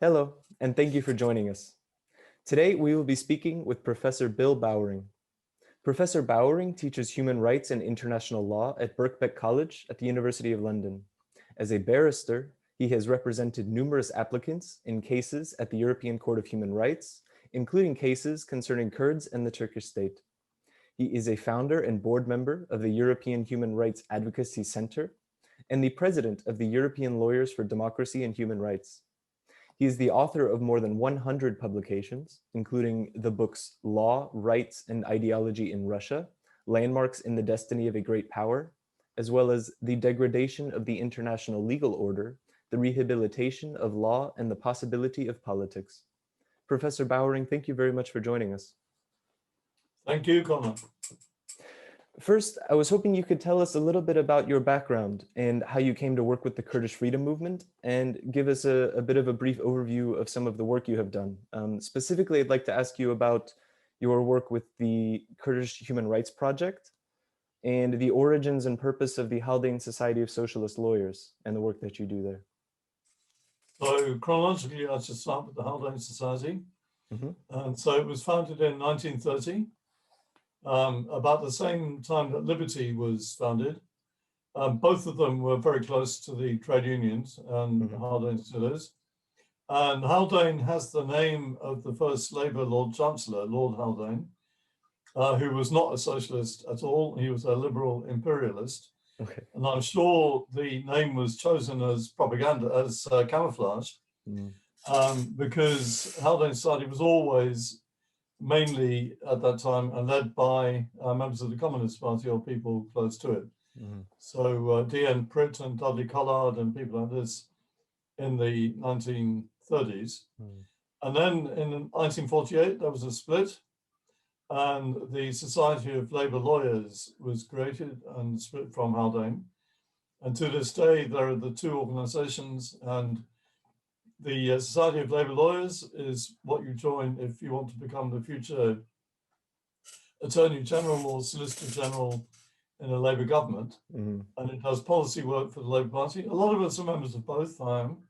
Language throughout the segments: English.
Hello, and thank you for joining us. Today, we will be speaking with Professor Bill Bowring. Professor Bowring teaches human rights and international law at Birkbeck College at the University of London. As a barrister, he has represented numerous applicants in cases at the European Court of Human Rights, including cases concerning Kurds and the Turkish state. He is a founder and board member of the European Human Rights Advocacy Center and the president of the European Lawyers for Democracy and Human Rights. He is the author of more than 100 publications, including the books Law, Rights, and Ideology in Russia, Landmarks in the Destiny of a Great Power, as well as The Degradation of the International Legal Order, The Rehabilitation of Law, and the Possibility of Politics. Professor Bowring, thank you very much for joining us. Thank you, Connor. First, I was hoping you could tell us a little bit about your background and how you came to work with the Kurdish freedom movement, and give us a bit of a brief overview of some of the work you have done. Specifically, I'd like to ask you about your work with the Kurdish Human Rights Project and the origins and purpose of the Haldane Society of Socialist Lawyers and the work that you do there. So chronologically, I should start with the Haldane Society. And so it was founded in 1930. About the same time that Liberty was founded. Both of them were very close to the trade unions, and Haldane still is. And Haldane has the name of the first Labour Lord Chancellor, Lord Haldane, who was not a socialist at all. He was a liberal imperialist. Okay. And I'm sure the name was chosen as propaganda, as camouflage, because Haldane Society was always mainly at that time and led by members of the Communist Party or people close to it. So D.N. Pritt and Dudley Collard and people like this in the 1930s. And then in 1948, there was a split, and the Society of Labour Lawyers was created and split from Haldane. And to this day, there are the two organizations, and the Society of Labour Lawyers is what you join if you want to become the future Attorney General or Solicitor General in a Labour government. And it does policy work for the Labour Party. A lot of us are members of both. I am.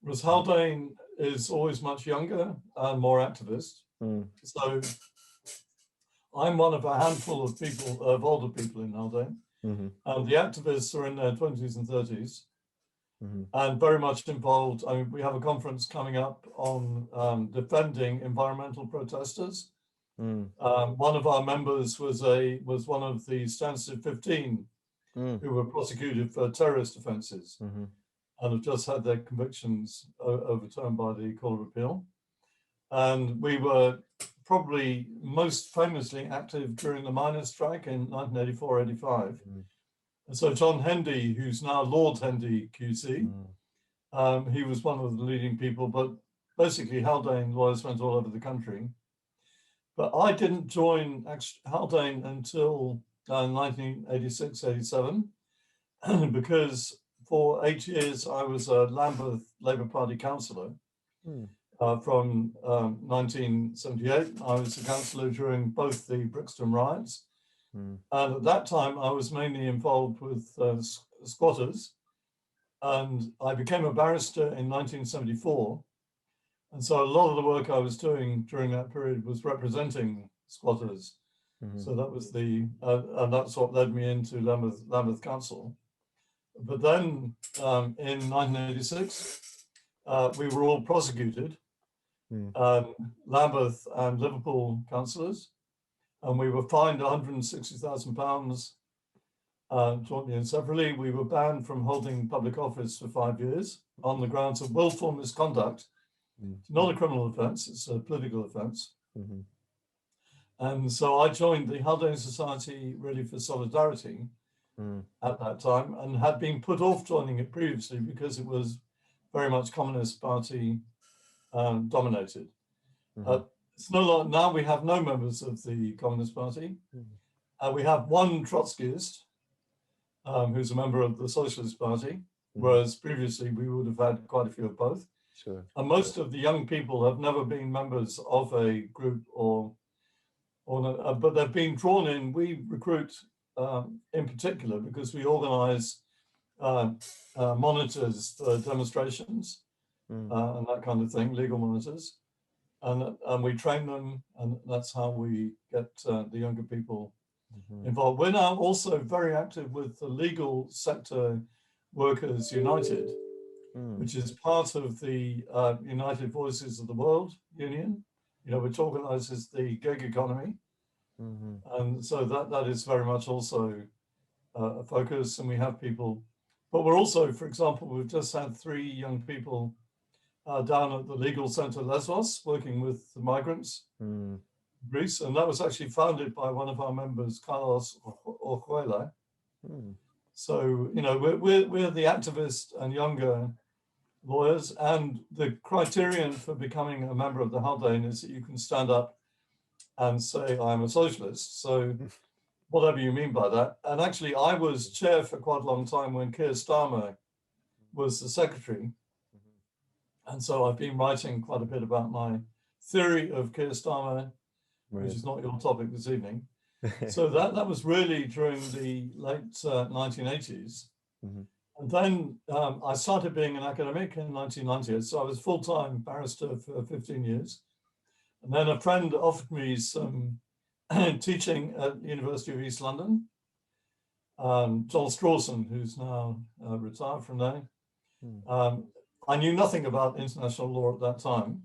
Whereas Haldane is always much younger and more activist. So I'm one of a handful of people, of older people in Haldane. And the activists are in their 20s and 30s. And very much involved. I mean, we have a conference coming up on defending environmental protesters. One of our members was one of the Stansted 15 who were prosecuted for terrorist offences and have just had their convictions overturned by the Court of Appeal. And we were probably most famously active during the miners' strike in 1984-85. And so John Hendy, who's now Lord Hendy QC, he was one of the leading people, but basically Haldane lawyers went all over the country. But I didn't join Haldane until 1986-87, because for 8 years I was a Lambeth Labour Party councillor. From 1978, I was a councillor during both the Brixton riots. And at that time, I was mainly involved with squatters, and I became a barrister in 1974. And so a lot of the work I was doing during that period was representing squatters. So that was and that's what led me into Lambeth Council. But then in 1986, we were all prosecuted, Lambeth and Liverpool councillors. And we were fined £160,000 jointly and severally. We were banned from holding public office for 5 years on the grounds of willful misconduct. It's not a criminal offence, it's a political offence. And so I joined the Haldane Society really for solidarity at that time, and had been put off joining it previously because it was very much Communist Party dominated. It's no longer, now we have no members of the Communist Party. We have one Trotskyist who's a member of the Socialist Party, whereas previously we would have had quite a few of both. And most of the young people have never been members of a group but they've been drawn in. We recruit in particular because we organise monitors for demonstrations. and that kind of thing, legal monitors. And we train them, and that's how we get the younger people involved. We're now also very active with the Legal Sector Workers United, which is part of the United Voices of the World Union, which organizes the gig economy. And so that is very much also a focus, and we have people. But we're also, for example, we've just had 3 young people down at the Legal Center Lesbos working with the migrants in Greece, and that was actually founded by one of our members, Carlos Orjuela. So, we're the activist and younger lawyers, and the criterion for becoming a member of the Haldane is that you can stand up and say, I'm a socialist. So whatever you mean by that. And actually, I was chair for quite a long time when Keir Starmer was the secretary. And so I've been writing quite a bit about my theory of Keir Starmer, which is not your topic this evening. So that was really during the late 1980s. And then I started being an academic in 1990. So I was full-time barrister for 15 years. And then a friend offered me some teaching at the University of East London. Joel Strawson, who's now retired from there. I knew nothing about international law at that time,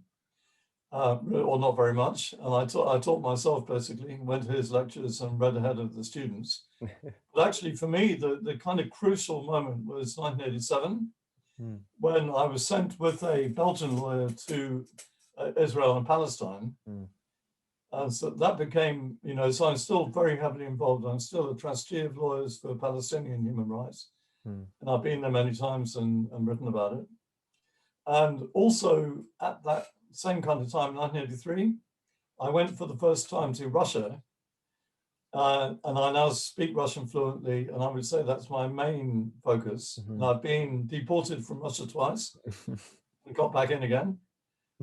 or not very much. And I taught myself, basically, went to his lectures and read ahead of the students. But actually, for me, the kind of crucial moment was 1987, when I was sent with a Belgian lawyer to Israel and Palestine. And so that became, so I'm still very heavily involved. I'm still a trustee of lawyers for Palestinian human rights. And I've been there many times and written about it. And also at that same kind of time, 1983, I went for the first time to Russia. And I now speak Russian fluently, and I would say that's my main focus. And I've been deported from Russia twice and got back in again.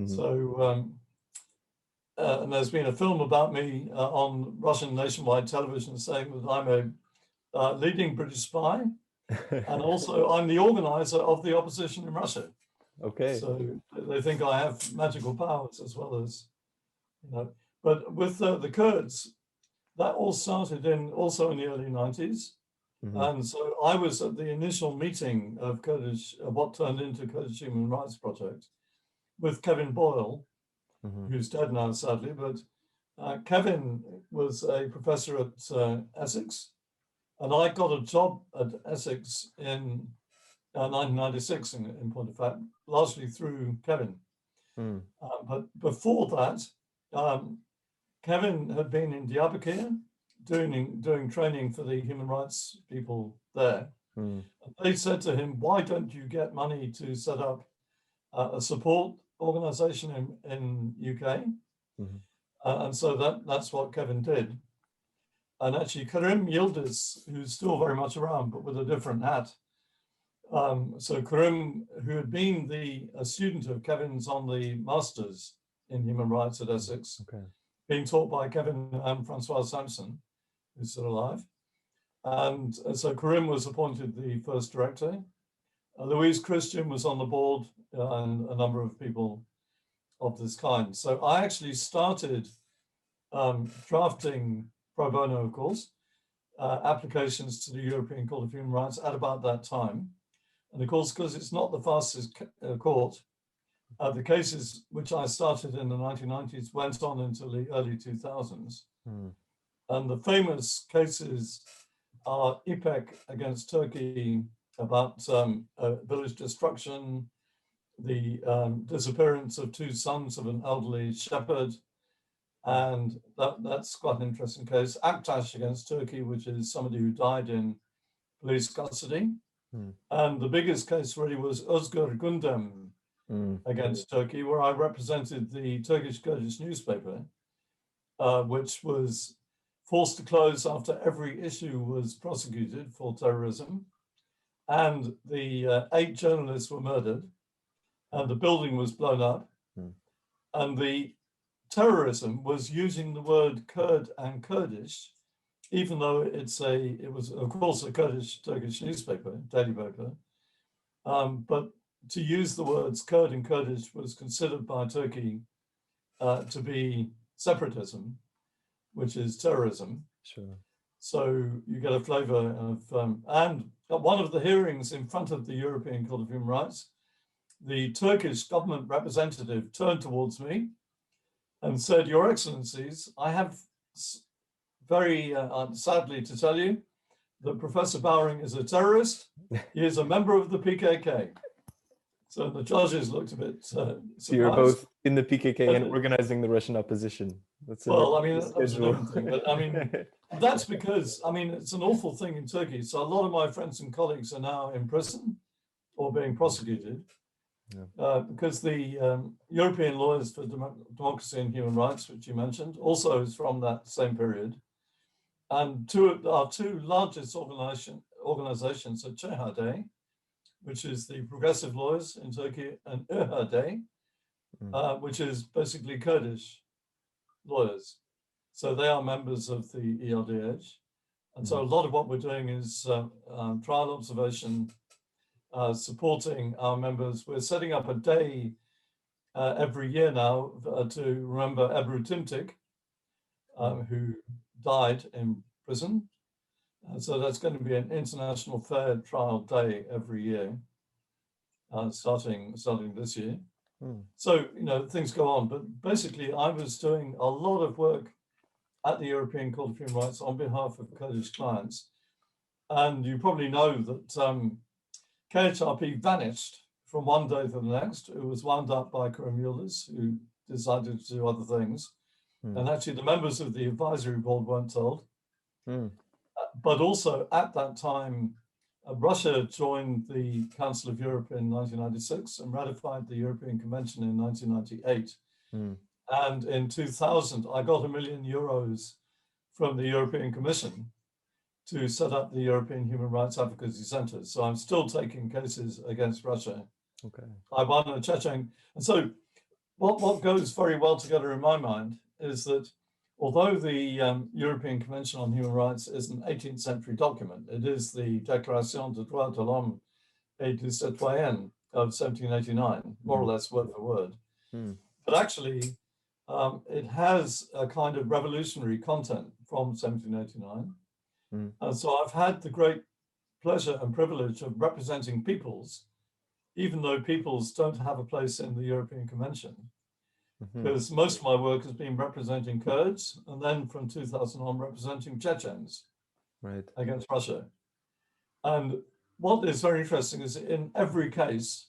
So, and there's been a film about me on Russian nationwide television saying that I'm a leading British spy, and also I'm the organizer of the opposition in Russia. Okay. So they think I have magical powers as well as, But with the Kurds, that all started also in the early 90s. And so I was at the initial meeting of Kurdish, what turned into Kurdish Human Rights Project, with Kevin Boyle, who's dead now, sadly. But Kevin was a professor at Essex, and I got a job at Essex in 1996, in point of fact, largely through Kevin. But before that, Kevin had been in Diyarbakir doing training for the human rights people there. And they said to him, why don't you get money to set up a support organization in UK? And so that's what Kevin did. And actually Karim Yildiz, who's still very much around, but with a different hat. So Karim, who had been a student of Kevin's on the Masters in Human Rights at Essex, being taught by Kevin and Francois Sampson, who's still alive. And so Karim was appointed the first director. Louise Christian was on the board, and a number of people of this kind. So I actually started drafting pro bono, of course, applications to the European Court of Human Rights at about that time. And of course, because it's not the fastest court, the cases which I started in the 1990s went on until the early 2000s. And the famous cases are EHRAC against Turkey about village destruction, the disappearance of 2 sons of an elderly shepherd, and that's quite an interesting case. Aktaş against Turkey, which is somebody who died in police custody. And the biggest case really was Özgür Gündem against Turkey, where I represented the Turkish Kurdish newspaper, which was forced to close after every issue was prosecuted for terrorism. And the 8 journalists were murdered, and the building was blown up. And the terrorism was using the word Kurd and Kurdish, even though it was, of course, a Kurdish Turkish newspaper, Daily Birkbeck. But to use the words Kurd and Kurdish was considered by Turkey to be separatism, which is terrorism. Sure. So you get a flavor of, and at one of the hearings in front of the European Court of Human Rights, the Turkish government representative turned towards me and said, "Your Excellencies, I have very sadly to tell you that Professor Bowring is a terrorist. He is a member of the PKK." So the judges looked a bit surprised. So you're both in the PKK and organizing the Russian opposition. That's well, I mean, that's a different thing. But I mean, that's because, I mean, it's an awful thing in Turkey. So a lot of my friends and colleagues are now in prison or being prosecuted because the European Lawyers for Democracy and Human Rights, which you mentioned, also is from that same period. And our two largest organizations are CHD, which is the Progressive Lawyers in Turkey, and EHRAC, which is basically Kurdish lawyers. So they are members of the ELDH. And so a lot of what we're doing is trial observation, supporting our members. We're setting up a day every year now to remember Ebru Timtik, who died in prison. So that's going to be an International Fair Trial Day every year, starting this year. So, you know, things go on. But basically, I was doing a lot of work at the European Court of Human Rights on behalf of Kurdish clients. And you probably know that KHRP vanished from one day to the next. It was wound up by Karim Yildiz, who decided to do other things. And actually, the members of the advisory board weren't told. But also at that time, Russia joined the Council of Europe in 1996 and ratified the European Convention in 1998. And in 2000, I got €1 million from the European Commission to set up the European Human Rights Advocacy Center. So I'm still taking cases against Russia. Okay. I won a Chechen. And so what goes very well together in my mind is that although the European Convention on Human Rights is an 18th century document, it is the Déclaration des droits de l'homme et du citoyen of 1789, more or less word for word. But actually, it has a kind of revolutionary content from 1789. And so I've had the great pleasure and privilege of representing peoples, even though peoples don't have a place in the European Convention. Because most of my work has been representing Kurds, and then from 2000 on representing Chechens against Russia. And what is very interesting is in every case,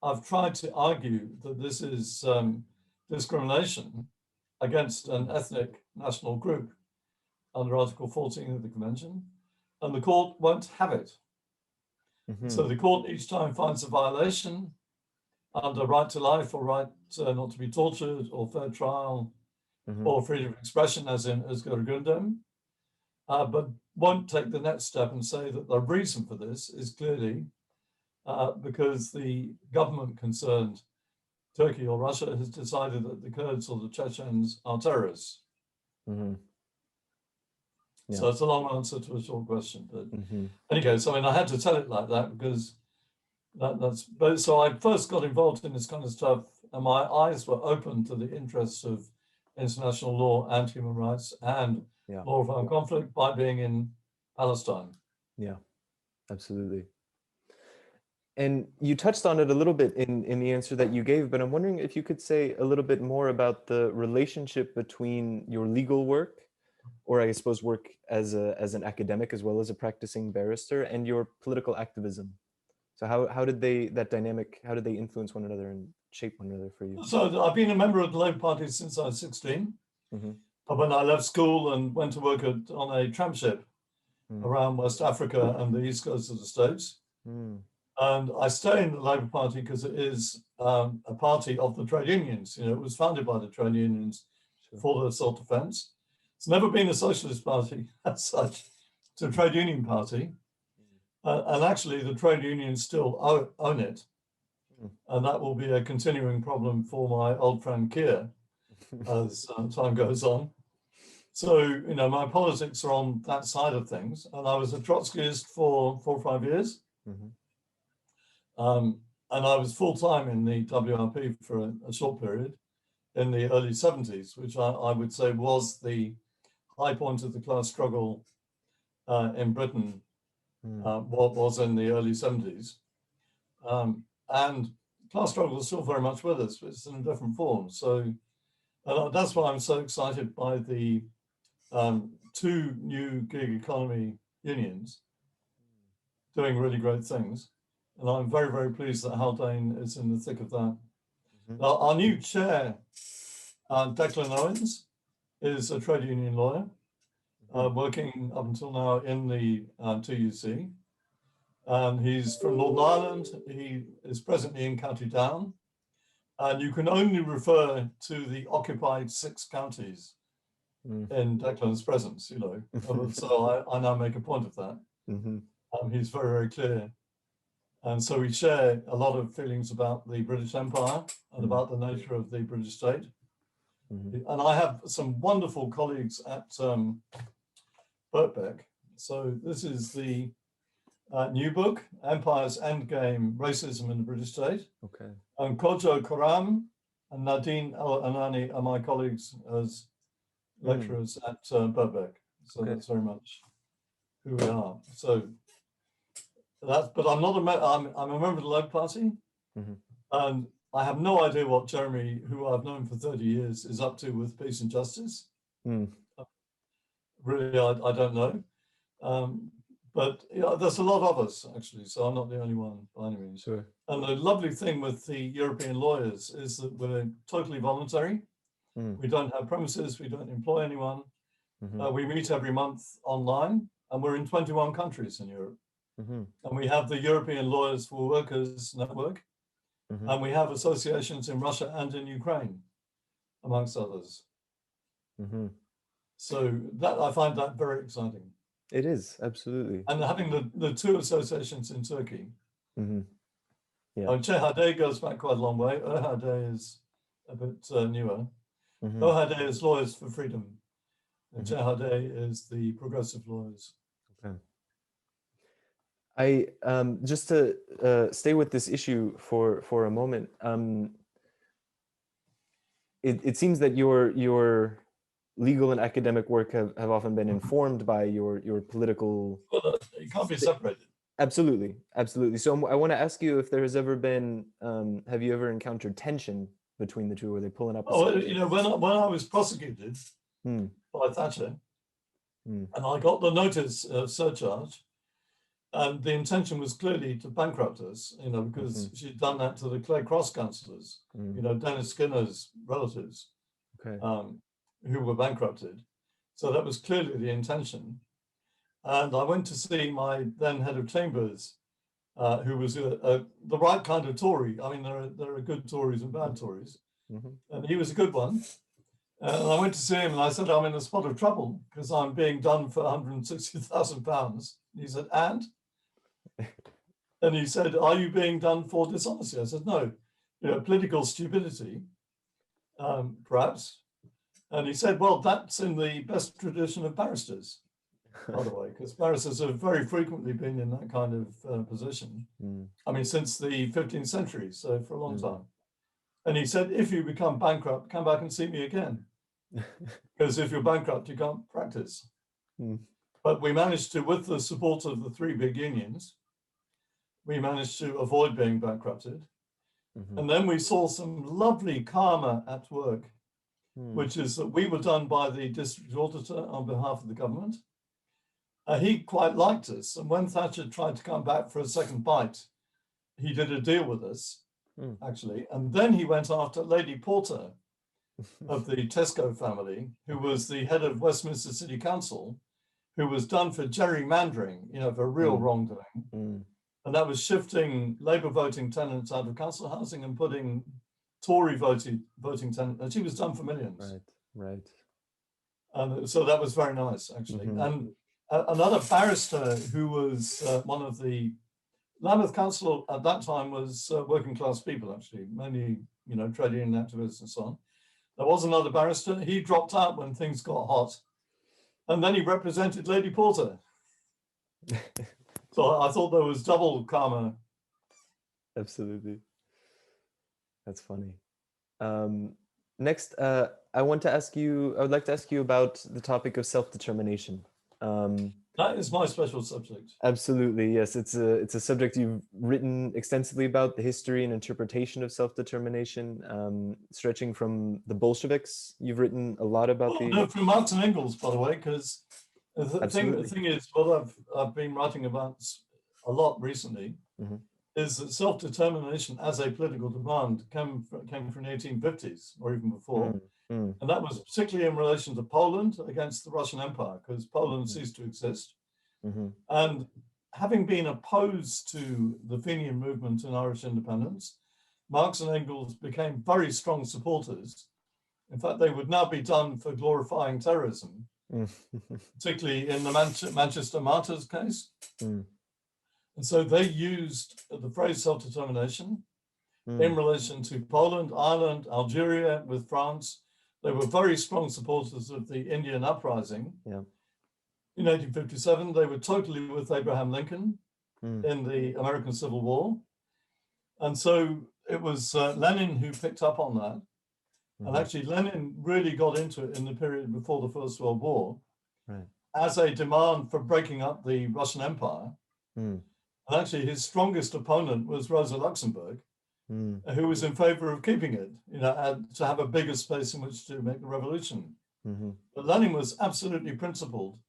I've tried to argue that this is discrimination against an ethnic national group under Article 14 of the Convention, and the court won't have it. So the court each time finds a violation under right to life or right not to be tortured or fair trial or freedom of expression, as in Özgürlüğüm, but won't take the next step and say that the reason for this is clearly because the government concerned, Turkey or Russia, has decided that the Kurds or the Chechens are terrorists. So it's a long answer to a short question. But anyway, so I mean, I had to tell it like that because but so I first got involved in this kind of stuff, and my eyes were open to the interests of international law and human rights and law of armed conflict by being in Palestine. Yeah, absolutely. And you touched on it a little bit in the answer that you gave, but I'm wondering if you could say a little bit more about the relationship between your legal work, or I suppose work as an academic as well as a practicing barrister, and your political activism. So how did that dynamic, how did they influence one another and shape one another for you? So I've been a member of the Labour Party since I was 16. When I left school and went to work on a tramp ship around West Africa and the east coast of the States. And I stay in the Labour Party because it is a party of the trade unions. You know, it was founded by the trade unions for the self-defense. It's never been a socialist party as such. It's a trade union party. And actually, the trade unions still own it. And that will be a continuing problem for my old friend Keir as time goes on. So, you know, my politics are on that side of things. And I was a Trotskyist for 4 or 5 years. And And I was full-time in the WRP for a short period in the early 70s, which I would say was the high point of the class struggle in Britain, what was in the early 70s. And class struggle is still very much with us, but it's in a different form. So that's why I'm so excited by the 2 new gig economy unions doing really great things. And I'm very, very pleased that Haldane is in the thick of that. Our new chair, Declan Owens, is a trade union lawyer, working up until now in the TUC. He's from Northern Ireland. He is presently in County Down. And you can only refer to the occupied 6 counties in Declan's presence, you know. So I now make a point of that. He's very, very clear. And so we share a lot of feelings about the British Empire and about the nature of the British state. And I have some wonderful colleagues at Birkbeck. So this is the new book, Empire's Endgame, Racism in the British State. Okay. And Kojo Karam and Nadine Al-Anani are my colleagues as lecturers at Birkbeck. So that's very much who we are. So that's, but I'm not I'm a member of the Labour Party, and I have no idea what Jeremy, who I've known for 30 years, is up to with peace and justice. Really, I don't know. But there's a lot of us, actually, so I'm not the only one by any means. Sure. And the lovely thing with the European lawyers is that we're totally voluntary. We don't have premises, we don't employ anyone. We meet every month online, and we're in 21 countries in Europe. And we have the European Lawyers for Workers network, and we have associations in Russia and in Ukraine, amongst others. So that I find that very exciting. It is, absolutely. And having the 2 associations in Turkey. Yeah. Cehade goes back quite a long way. Ohade is a bit newer. Ohade is Lawyers for Freedom. And Cehade is the Progressive Lawyers. Okay. I just to stay with this issue for a moment. It seems that your legal and academic work have often been informed by your political. Well, it can't be separated. Absolutely, absolutely. So I want to ask you if there has ever been, have you ever encountered tension between the two? Were they pulling up? Oh, you know, when I was prosecuted by Thatcher, and I got the notice of surcharge, and the intention was clearly to bankrupt us, you know, because she'd done that to the Clay Cross councillors, you know, Dennis Skinner's relatives, who were bankrupted. So that was clearly the intention. And I went to see my then head of chambers, who was the right kind of Tory. I mean, there are good Tories and bad Tories, and he was a good one. And I went to see him, and I said, I'm in a spot of trouble because I'm being done for £160,000. He said, and? And he said, are you being done for dishonesty? I said, no, you know, political stupidity, perhaps. And he said, well, that's in the best tradition of barristers, by the way, because barristers have very frequently been in that kind of position. I mean, since the 15th century, so for a long time. And he said, if you become bankrupt, come back and see me again. Because if you're bankrupt, you can't practice. But we managed to, with the support of the 3 big unions, we managed to avoid being bankrupted. And then we saw some lovely karma at work, which is that we were done by the district auditor on behalf of the government. He quite liked us. And when Thatcher tried to come back for a second bite, he did a deal with us, actually. And then he went after Lady Porter of the Tesco family, who was the head of Westminster City Council, who was done for gerrymandering, you know, for real wrongdoing. And that was shifting Labour voting tenants out of council housing and putting Tory voting tenants, and she was done for millions. Right. And so that was very nice, actually. And another barrister who was one of the Lambeth Council at that time was working class people, actually, mainly, you know, trade union activists and so on. There was another barrister. He dropped out when things got hot, and then he represented Lady Porter. So I thought there was double karma Absolutely. That's funny. Next, I would like to ask you about the topic of self-determination. That is my special subject. Absolutely, yes. It's a subject you've written extensively about, the history and interpretation of self-determination, stretching from the Bolsheviks. You've written a lot about No, from Marx and Engels, by the way, because the thing is, what I've been writing about a lot recently is that self-determination as a political demand came from the 1850s or even before. And that was particularly in relation to Poland against the Russian Empire, because Poland ceased to exist. And having been opposed to the Fenian movement in Irish independence, Marx and Engels became very strong supporters. In fact, they would now be done for glorifying terrorism, particularly in the Manchester martyrs case. And so they used the phrase self-determination in relation to Poland, Ireland, Algeria, with France. They were very strong supporters of the Indian uprising. In 1857, they were totally with Abraham Lincoln in the American Civil War. And so it was Lenin who picked up on that. And actually, Lenin really got into it in the period before the First World War as a demand for breaking up the Russian Empire. And actually, his strongest opponent was Rosa Luxemburg, who was in favor of keeping it, and to have a bigger space in which to make the revolution. But Lenin was absolutely principled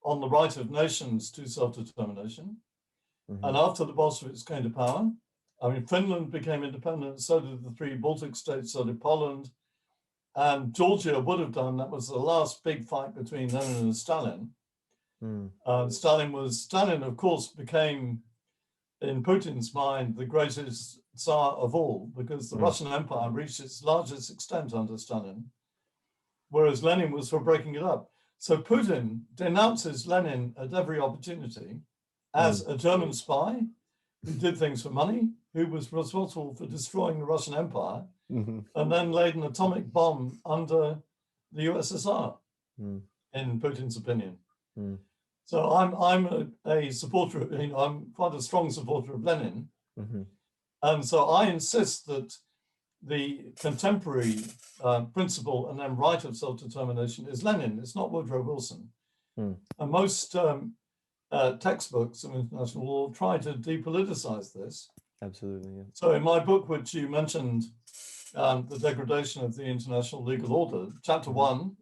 on the right of nations to self-determination. And after the Bolsheviks came to power, I mean, Finland became independent, so did the three Baltic states, so did Poland. And Georgia would have done, that was the last big fight between Lenin and Stalin. Stalin, of course, became, in Putin's mind, the greatest Tsar of all, because the Russian Empire reached its largest extent under Stalin, whereas Lenin was for breaking it up. So Putin denounces Lenin at every opportunity as a German spy who did things for money, who was responsible for destroying the Russian Empire, and then laid an atomic bomb under the USSR, in Putin's opinion. So I'm a supporter of, I'm quite a strong supporter of Lenin. And so I insist that the contemporary principle and then right of self-determination is Lenin. It's not Woodrow Wilson. And most textbooks of international law try to depoliticize this. Absolutely, yeah. So in my book, which you mentioned, The Degradation of the International Legal Order, chapter 1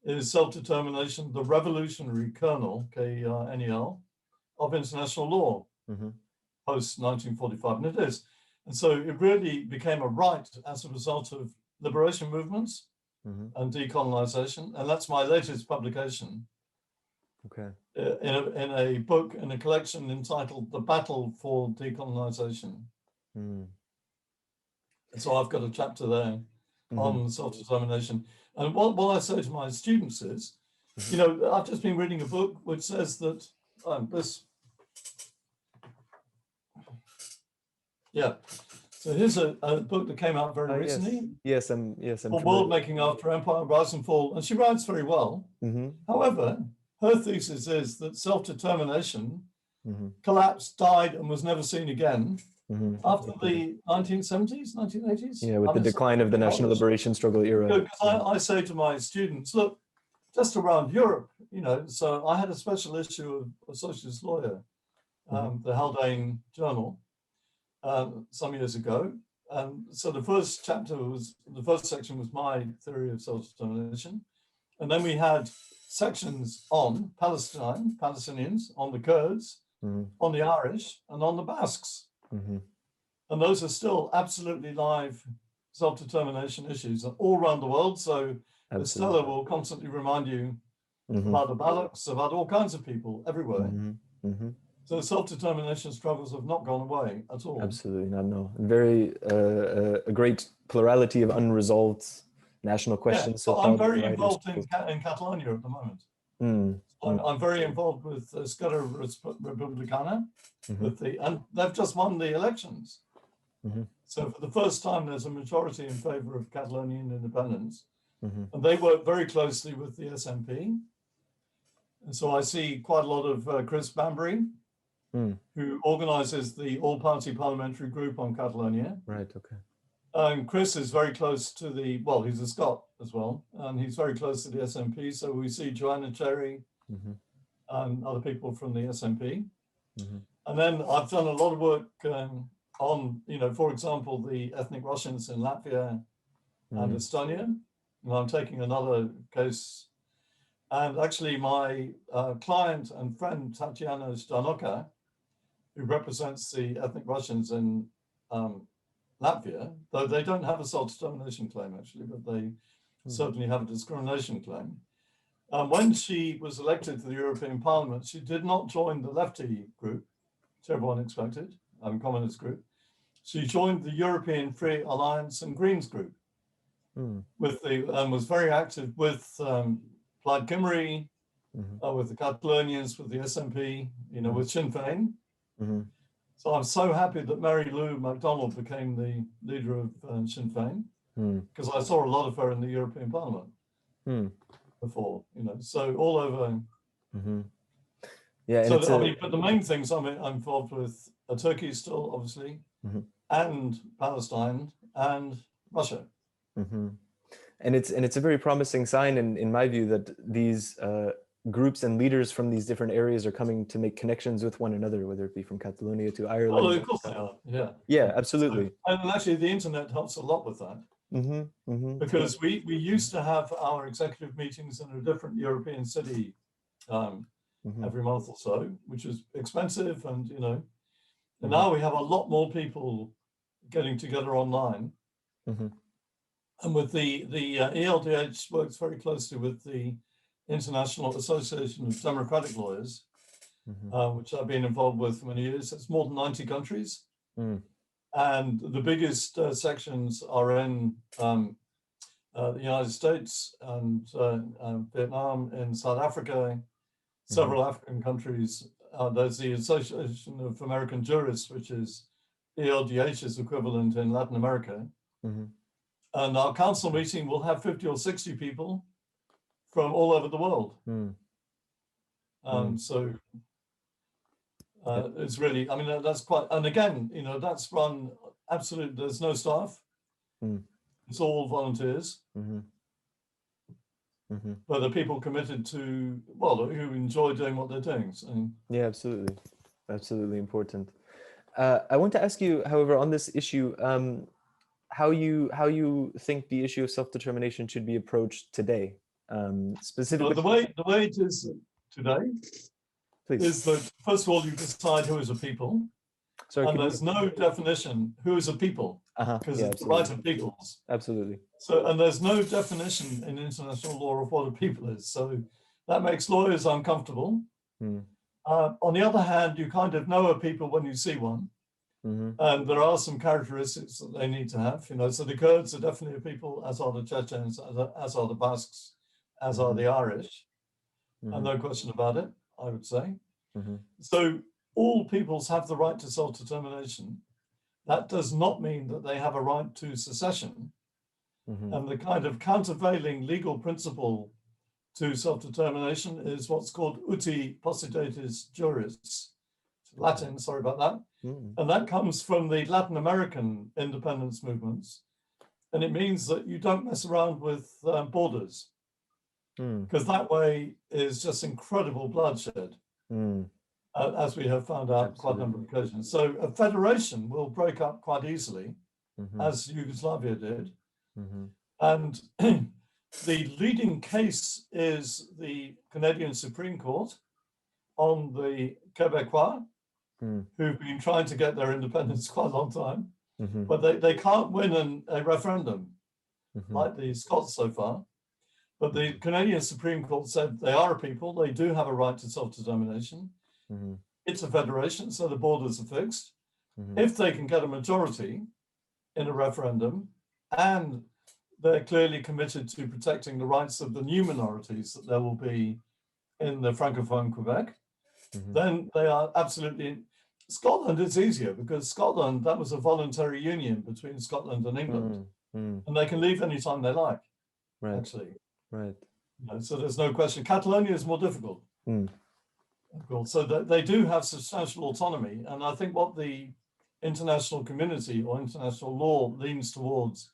is self-determination, the revolutionary kernel, K-E-R-N-E-L, of international law, post-1945, and it is. And so it really became a right as a result of liberation movements and decolonization. And that's my latest publication in a book, in a collection entitled The Battle for Decolonization. And so I've got a chapter there on self-determination. And what I say to my students is, I've just been reading a book which says that So here's a book that came out very recently. Yes, I'm called World Making After Empire, Rise and Fall, and she writes very well. However, her thesis is that self-determination collapsed, died, and was never seen again after the 1970s, 1980s. Yeah, with the decline of the national liberation struggle era. Because I say to my students, look, just around Europe, so I had a special issue of a socialist lawyer, the Haldane Journal, some years ago. So the first section was my theory of self-determination. And then we had sections on Palestine, Palestinians, on the Kurds, on the Irish, and on the Basques. And those are still absolutely live self-determination issues all around the world. So Stella will constantly remind you about the Balochs, about all kinds of people everywhere. So self-determination struggles have not gone away at all. Absolutely not, no. Very a great plurality of unresolved national questions. So I'm very involved in Catalonia at the moment. I'm very involved with Esquerra Republicana, and they've just won the elections. So for the first time, there's a majority in favor of Catalonian independence. And they work very closely with the SNP. And so I see quite a lot of Chris Bambury who organizes the all-party parliamentary group on Catalonia. Right, okay. And Chris is very close to the, well, he's a Scot as well, and he's very close to the SNP. So we see Joanna Cherry and other people from the SNP. And then I've done a lot of work on, for example, the ethnic Russians in Latvia and Estonia. And I'm taking another case. And actually my client and friend, Tatiana Zdanoka, who represents the ethnic Russians in Latvia, though they don't have a self-determination claim actually, but they certainly have a discrimination claim. When she was elected to the European Parliament, she did not join the lefty group, which everyone expected, communist group. She joined the European Free Alliance and Greens group, and was very active with Plaid Cymru, with the Catalonians, with the SNP, with Sinn Féin. So I'm so happy that Mary Lou MacDonald became the leader of Sinn Féin, because I saw a lot of her in the European Parliament before, so all over. Yeah. So but the main things I'm involved with are Turkey still, obviously, and Palestine and Russia. And it's a very promising sign, in my view, that these groups and leaders from these different areas are coming to make connections with one another, whether it be from Catalonia to Ireland. Oh, of course they are. Yeah. Yeah, absolutely. So, and actually, the internet helps a lot with that. Because we used to have our executive meetings in a different European city every month or so, which is expensive, and and now we have a lot more people getting together online. And with the ELDH works very closely with the International Association of Democratic Lawyers, which I've been involved with for many years. It's more than 90 countries. And the biggest sections are in the United States and Vietnam, in South Africa, several African countries. There's the Association of American Jurists, which is ELDH's equivalent in Latin America. And our council meeting will have 50 or 60 people from all over the world. So it's really, that's quite, and again, that's run absolutely, there's no staff. It's all volunteers. But the people committed to, who enjoy doing what they're doing. So. Yeah, absolutely. Absolutely important. I want to ask you, however, on this issue, how you think the issue of self-determination should be approached today, specifically. The way it is today is that, first of all, you decide who is a people. Sorry, and there's no definition who is a people, because it's the right of peoples. Absolutely. So, and there's no definition in international law of what a people is. So that makes lawyers uncomfortable. On the other hand, you kind of know a people when you see one. And there are some characteristics that they need to have, so the Kurds are definitely a people, as are the Chechens, as are the Basques, as are the Irish, and no question about it, I would say. So all peoples have the right to self-determination. That does not mean that they have a right to secession. And the kind of countervailing legal principle to self-determination is what's called uti possidetis juris, Latin, sorry about that. And that comes from the Latin American independence movements. And it means that you don't mess around with borders, because that way is just incredible bloodshed, as we have found out quite a number of occasions. So a federation will break up quite easily, as Yugoslavia did. And the leading case is the Canadian Supreme Court on the Quebecois, who've been trying to get their independence quite a long time, but they can't win a referendum like the Scots so far. But the Canadian Supreme Court said they are a people, they do have a right to self-determination. It's a federation, so the borders are fixed. If they can get a majority in a referendum, and they're clearly committed to protecting the rights of the new minorities that there will be in the Francophone Quebec, then they are absolutely. Scotland is easier, because Scotland, that was a voluntary union between Scotland and England, and they can leave anytime they like, actually. So there's no question. Catalonia is more difficult. of course. So they do have substantial autonomy. And I think what the international community or international law leans towards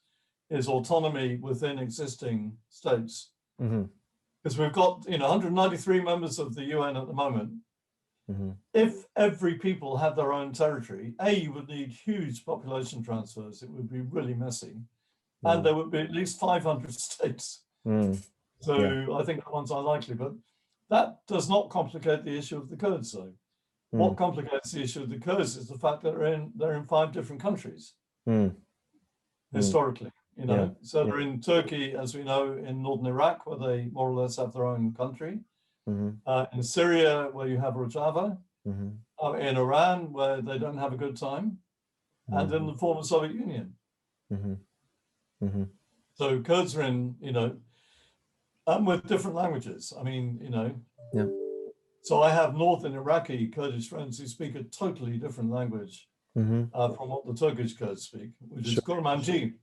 is autonomy within existing states. Because we've got 193 members of the UN at the moment. If every people had their own territory, you would need huge population transfers. It would be really messy. And there would be at least 500 states. So I think that one's unlikely, but that does not complicate the issue of the Kurds, though. What complicates the issue of the Kurds is the fact that they're in 5 different countries, historically. So they're in Turkey, as we know, in northern Iraq, where they more or less have their own country. In Syria, where you have Rojava. In Iran, where they don't have a good time. And in the former Soviet Union. So Kurds are in, and with different languages. I mean, So I have northern Iraqi Kurdish friends who speak a totally different language from what the Turkish Kurds speak, which is Kurmanji.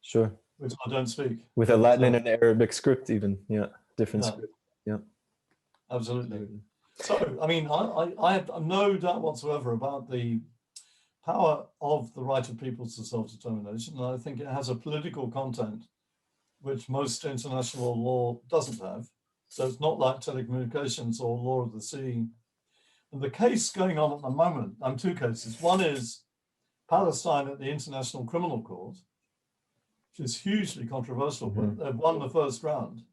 Sure. Which I don't speak. With a Latin and an Arabic script even. Different script. Absolutely. So, I mean, I have no doubt whatsoever about the power of the right of peoples to self-determination. And I think it has a political content which most international law doesn't have. So it's not like telecommunications or law of the sea. And the case going on at the moment, 2 cases. One is Palestine at the International Criminal Court, which is hugely controversial, but they've won the first round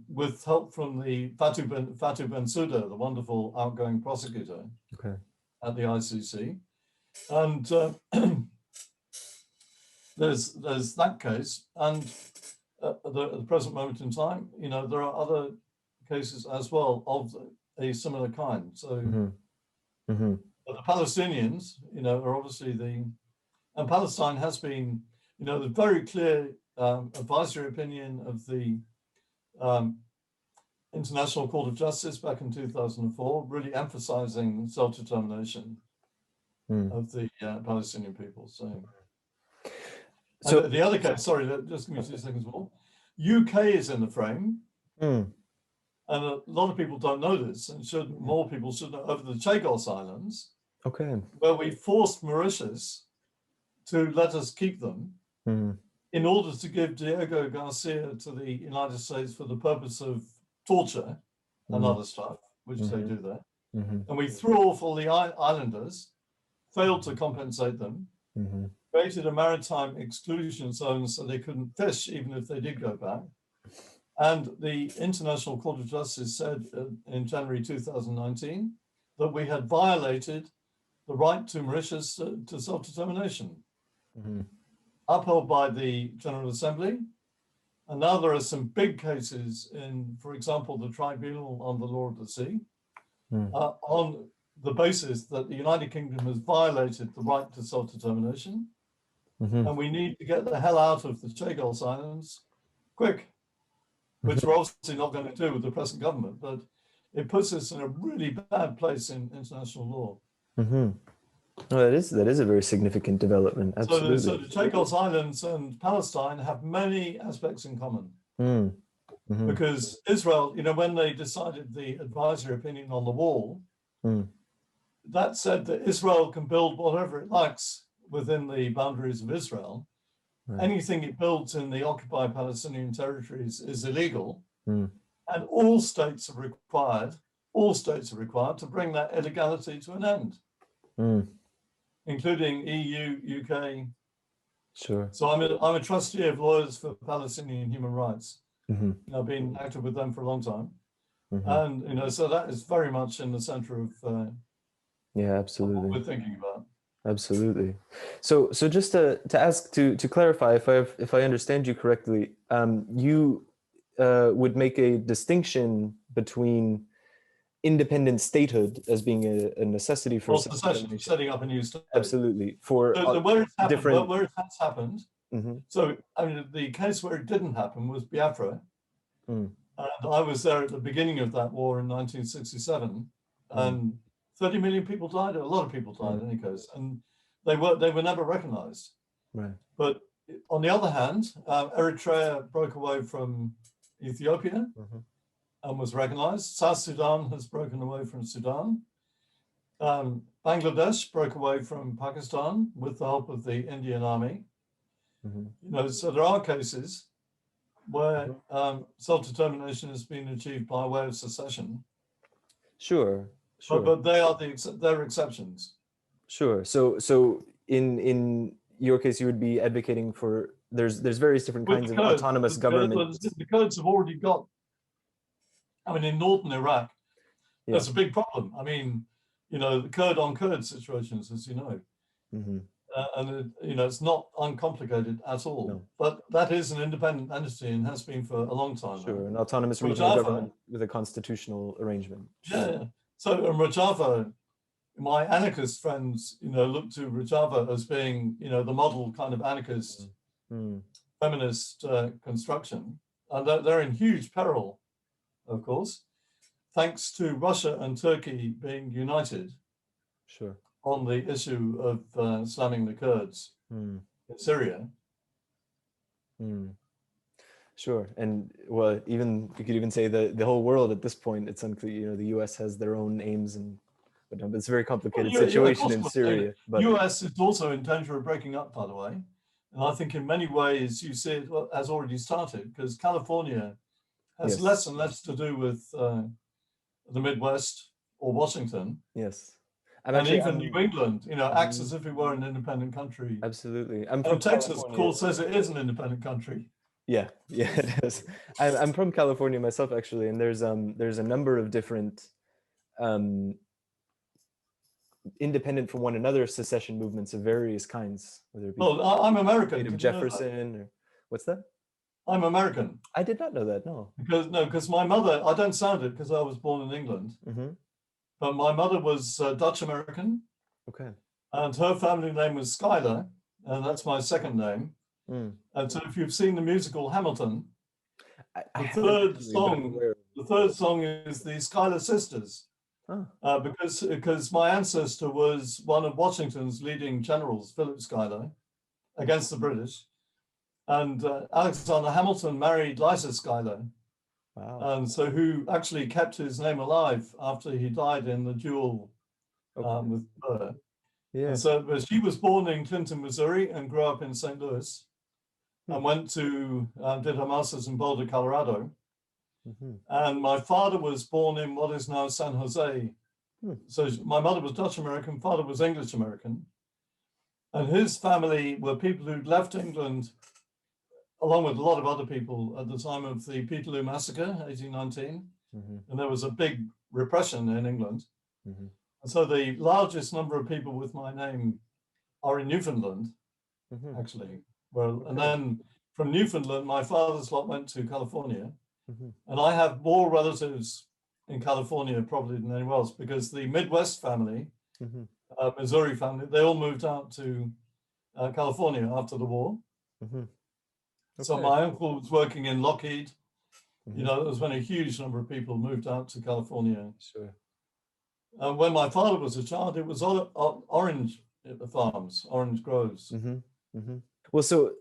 with help from the Fatou Bensouda, the wonderful outgoing prosecutor at the ICC. And there's that case. And at the present moment in time, there are other cases as well of a similar kind. So but the Palestinians, are obviously and Palestine has been, the very clear advisory opinion of the International Court of Justice back in 2004, really emphasizing self-determination of the Palestinian people. So the other case, sorry, just give me 2 seconds more. UK is in the frame, and a lot of people don't know this, and more people should know, over the Chagos Islands, where we forced Mauritius to let us keep them in order to give Diego Garcia to the United States for the purpose of torture and other stuff, which they do there. And we threw off all the islanders, failed to compensate them, created a maritime exclusion zone so they couldn't fish even if they did go back. And the International Court of Justice said in January 2019 that we had violated the right to Mauritius to self-determination, upheld by the General Assembly. And now there are some big cases in, for example, the Tribunal on the Law of the Sea, on the basis that the United Kingdom has violated the right to self-determination. And we need to get the hell out of the Chagos Islands quick, which we're obviously not going to do with the present government, but it puts us in a really bad place in international law. Well, that is a very significant development. Absolutely. So the Chagos Islands and Palestine have many aspects in common. Because Israel, when they decided the advisory opinion on the wall, that said that Israel can build whatever it likes within the boundaries of Israel. Anything it builds in the occupied Palestinian territories is illegal. And all states are required to bring that illegality to an end, including EU, UK. Sure. So I'm a trustee of Lawyers for Palestinian Human Rights. I've been active with them for a long time. And, so that is very much in the center of absolutely. what we're thinking about. Absolutely. So just to ask, to clarify, if I understand you correctly, you would make a distinction between independent statehood as being a necessity for setting up a new state. Absolutely. For where it has happened. So the case where it didn't happen was Biafra. And I was there at the beginning of that war in 1967, and 30 million people died. A lot of people died in any case, and they were never recognized. But on the other hand, Eritrea broke away from Ethiopia, and was recognized. South Sudan has broken away from Sudan. Bangladesh broke away from Pakistan with the help of the Indian Army. So there are cases where self-determination has been achieved by way of secession. Sure. But they're exceptions. Sure. So in your case, you would be advocating for there's various different kinds of autonomous government. The Kurds have already got. I mean, in northern Iraq, that's a big problem. I mean, the Kurd on Kurd situations, as you know, and it's not uncomplicated at all. No. But that is an independent entity and has been for a long time. Sure, now. An autonomous regional government with a constitutional arrangement. Sure. Yeah. So Rojava, my anarchist friends, look to Rojava as being, the model kind of anarchist, feminist construction, and they're in huge peril, of course, thanks to Russia and Turkey being united. Sure. On the issue of slamming the Kurds in Syria. Sure, and well, you could even say the whole world at this point, it's unclear. The U.S. has their own aims, but it's a very complicated situation in Syria. But the U.S. is also in danger of breaking up, by the way, and I think in many ways you see it has already started, because California has less and less to do with the Midwest or Washington. Yes. And even New England, acts as if it were an independent country. Absolutely. And Texas, of course, says it is an independent country. Yeah, it is. I'm from California myself, actually, and there's a number of different independent from one another secession movements of various kinds. Whether it be I'm American. Native Jefferson, or what's that? I'm American. I did not know that. No. Because my mother, I don't sound it because I was born in England. But my mother was Dutch American. Okay. And her family name was Schuyler, and that's my second name. And so if you've seen the musical Hamilton, the third song is the Schuyler Sisters. Because my ancestor was one of Washington's leading generals, Philip Schuyler, against the British. And Alexander Hamilton married Liza Schuyler. Wow. And so who actually kept his name alive after he died in the duel with her. Yeah. And so but she was born in Clinton, Missouri, and grew up in St. Louis, and went to, did her master's in Boulder, Colorado. And my father was born in what is now San Jose. So my mother was Dutch American, father was English American. And his family were people who'd left England along with a lot of other people at the time of the Peterloo Massacre, 1819. And there was a big repression in England. And so the largest number of people with my name are in Newfoundland, actually. Well, and then from Newfoundland, my father's lot went to California. And I have more relatives in California probably than anywhere else, because the Midwest family, Missouri family, they all moved out to California after the war. So my uncle was working in Lockheed. There was when a huge number of people moved out to California. Sure. And when my father was a child, it was orange farms, orange groves. Well, so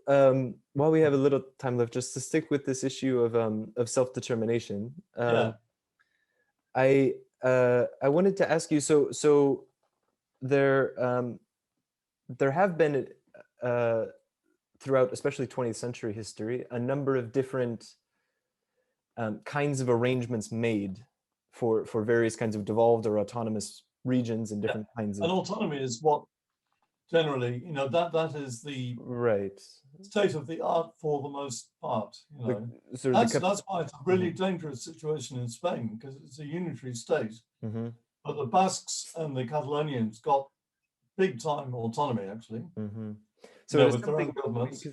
while we have a little time left, just to stick with this issue of self-determination, I wanted to ask you. So there have been throughout, especially 20th century history, a number of different kinds of arrangements made for various kinds of devolved or autonomous regions and different kinds of. And autonomy is what generally, that is the state of the art for the most part. That's why it's a really dangerous situation in Spain, because it's a unitary state. But the Basques and the Catalonians got big time autonomy, actually. So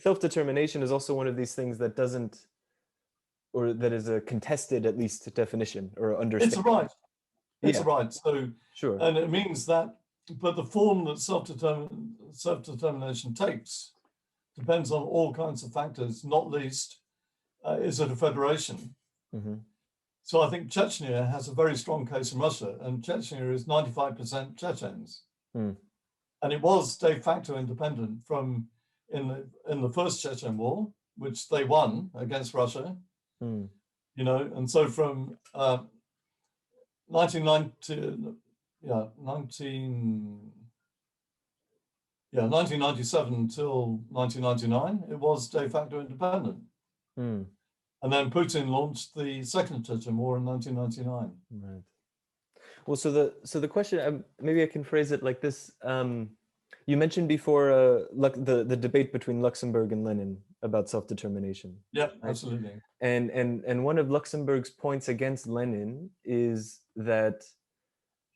self-determination is also one of these things that doesn't, or that is a contested, at least, definition or understanding. It's a right. It's a right. So sure. And it means that, but the form that self-determination takes depends on all kinds of factors, not least, is it a federation? So I think Chechnya has a very strong case in Russia, and Chechnya is 95% Chechens. And it was de facto independent from in the first Chechen War, which they won against Russia. you know, and so from 1997 until 1999, it was de facto independent. Hmm. And then Putin launched the Second Chechen War in 1999. Right. Well, so the question, maybe I can phrase it like this. You mentioned before the debate between Luxembourg and Lenin about self-determination. Yeah, right? absolutely. And one of Luxembourg's points against Lenin is that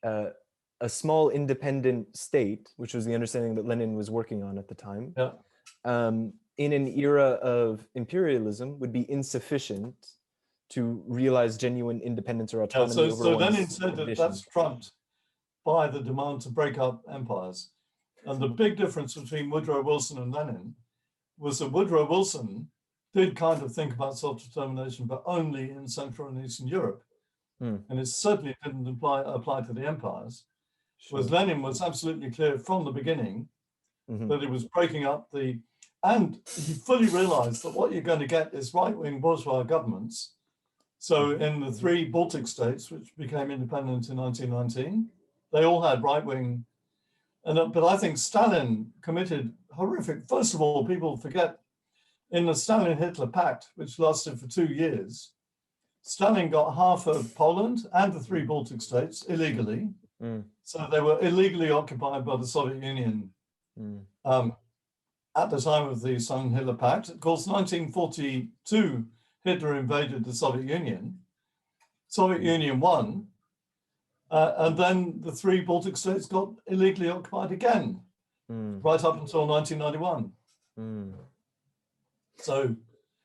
a small independent state, which was the understanding that Lenin was working on at the time, Yeah. In an era of imperialism would be insufficient to realize genuine independence or autonomy over so one's Lenin said that condition. that's trumped by the demand to break up empires. And the big difference between Woodrow Wilson and Lenin was that Woodrow Wilson did kind of think about self-determination, but only in Central and Eastern Europe. And it certainly didn't apply to the empires. Whereas Lenin was absolutely clear from the beginning that it was breaking up and he fully realized that what you're going to get is right-wing bourgeois governments. So in the three Baltic states, which became independent in 1919, they all had right-wing. But I think Stalin committed horrific. First of all, people forget in the Stalin-Hitler Pact, which lasted for 2 years, Stalin got half of Poland and the three Baltic states illegally. So they were illegally occupied by the Soviet Union at the time of the Stalin-Hitler Pact. Of course, 1942, Hitler invaded the Soviet Union. Soviet Union won. And then the three Baltic states got illegally occupied again, right up until 1991. So,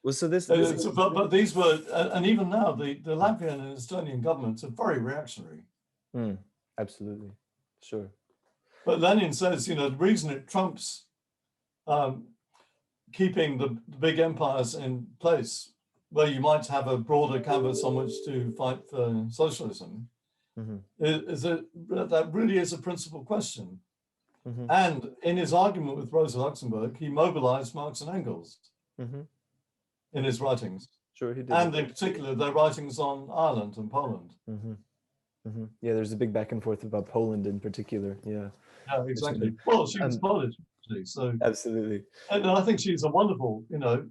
but these were, and even now, the Latvian and Estonian governments are very reactionary. Absolutely, sure. But Lenin says, you know, the reason it trumps keeping the big empires in place, where you might have a broader canvas on which to fight for socialism, is that really is a principal question. And in his argument with Rosa Luxemburg, he mobilized Marx and Engels in his writings. Sure, he did. And in particular, their writings on Ireland and Poland. Yeah, there's a big back and forth about Poland in particular. Yeah, exactly. Well, she was Polish, actually, so absolutely. And I think she's a wonderful, you know,